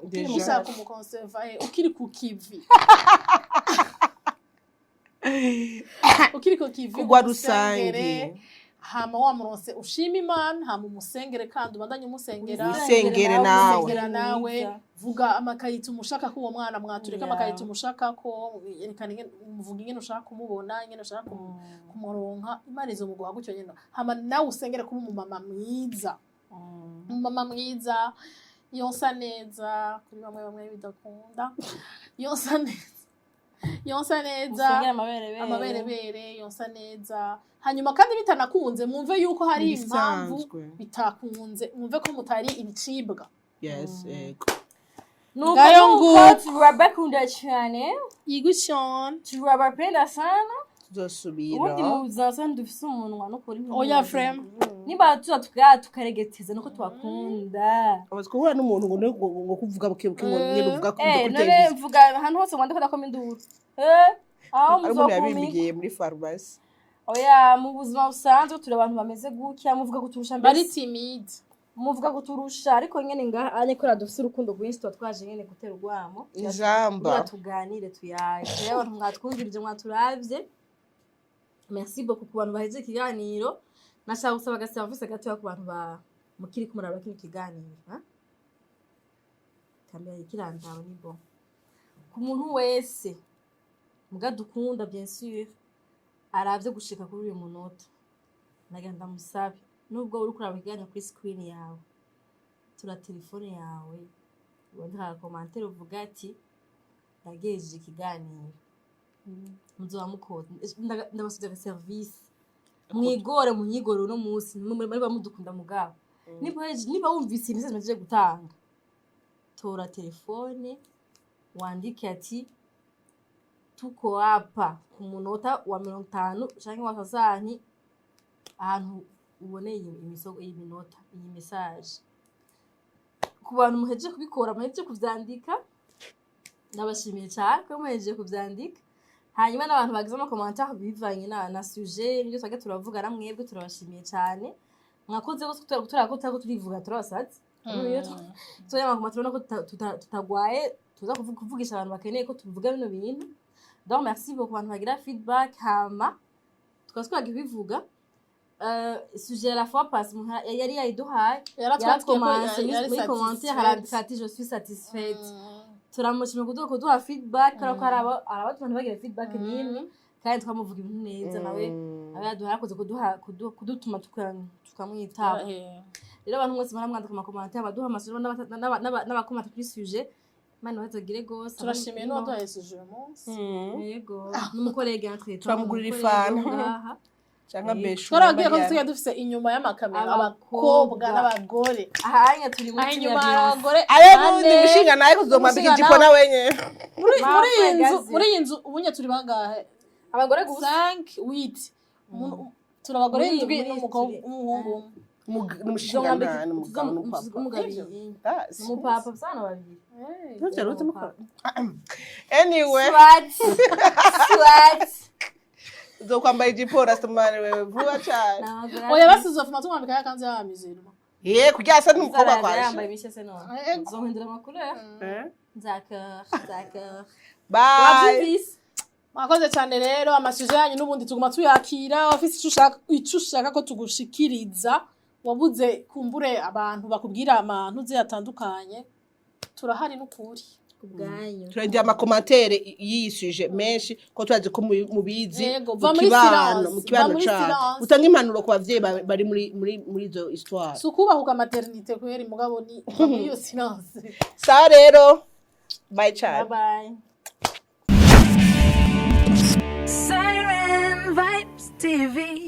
ugishaka kumukonserva ukiri ku kivi ukiri ku kivi kugwa rusange hama wamuronse ushima Imana hama umusengere kandi ubandanye umusengera nawe vuga amakayito umushaka ko uwo mwana mwatureka amakayito umushaka ko yerekana umuvuga ingene ushaka kumubona ingene ushaka kumuronka Imana izo muguha gutyo nyene hama nawe usengere kuba umumama mwiza yonsa neza kuri bamwe bidakunda yonsa neza amaberebere yonsa neza hanyuma kandi bitanakunze mwumve yuko hari impamvu bitakunze mwumve ko mutari ibicibwa nuko turabakunda cyane igushon turabapenda sana tuzosubira ubundi muzasa dufise umunwa no kuri oya frame niba tukaregeteza nuko twakunda abazikuhura n'umuntu ngo kuvuga bukebuke ngo nyene uvuga ko none mvuga ahantu hose mwandika ndako induru aho muzokumiye muri pharmacy oya mu buzima busanzwe turi abantu bameze gutya muvuga ko turusha bari timide muvuga ko turusha ariko nyene ngaha ko radufise urukundo rwinshi twaje nyene gutera urwamo ijamba tuganire tuyaye rero abantu mwatwumvirije mwaturavye merci beaucoup ku bantu baheze ikiganiro nashaka gusaba agaservice gato ku bantu mukiri kumuraba kino kiganiro kamera ikirandawe ni bon ku muntu wese muga dukunda bien sûr aravye gushika kuri uyu munota nagenda musabe nubwo uri kuraba ikiganiro kuri screen yawe tura telefone yawe wandika commentaire uvuga ati nagejeje ikiganiro muzoba mukoze ndabasubiza service mwigore munyigoro no munsi muri bamudukunda mugabo niba wumvise message naje gutanga tora telefone wandike ati tuko hapa ku munota wa 50 canke wa sazani ahantu uboneye iyi minota iyi message ku bantu muheje kubikora muheje kuvyandika nabashimiye cyane ko muheje kuvyandika hanyuma n'abantu bagize ama commentaire bivanye na sujet n'ibyo twaga turavuga namwebwe turabashimiye cyane mwakoze gose ko turivuga turabasatse so yama turabona ko tutagwaye tuza kuvugisha abantu bakeneye ko tuvuga bino bintu donc merci beaucoup abantu bagira feedback hama twaswaga bivuga sujet à la fois passe yari yayiduhaye yaratwatse muri commentaire harandika ati je suis satisfaite turamushimye kuduha feedback ariko abantu bagira feedback nini kandi twamuvuga ibintu neza nawe abaduha yakoze kudutuma tukamwitaba rero abantu mwese baramwandika mu commentaire baduha amasuro n'abakomata kuri sujet Mani watagire gose turashimiye no waduhaye sujet umunsi yego n'umukorege natwe turamugurira ifana cyangwa beshu twarabwiye ko tusigaye dufise inyuma y'amakamera abakobwa n'abagore ahanya turi muri inyuma hari abagore ayo mushinga naye kuzomwambika ijipo na wenye muri iyi nzu ubunye turi bangahe abagore gusa 5 turi abagore 7 n'umukobwa umuhungu n'umushinga n'umugabo n'umupapa sana babiri anyway swat uzokwambara ijipo rastamani wewe vuba cyane oya basizo fuma tumwambika yakanze y'amizero kugira asa n'umukobwa kwaje yambaye imishese none uzohindura amakuru nzaka bye mwakoze cyane rero amasuje yanyu n'ubundi tuguma tuyakira ofisi icyo ushaka ko tugushikiriza wabuze kumbure abantu bakubwira amantu ziyatandukanye turahari n'ukuri kubwanyu turajya amakomantere yisuje menshi ko twaje ko mubizi mu kibano cyane utanga impanuro ku bavyeyi bari muri izo histoire sukubahuka maternité kweri mugabo ni iyo silence sa rero bye cyane bye Siren Vibes TV.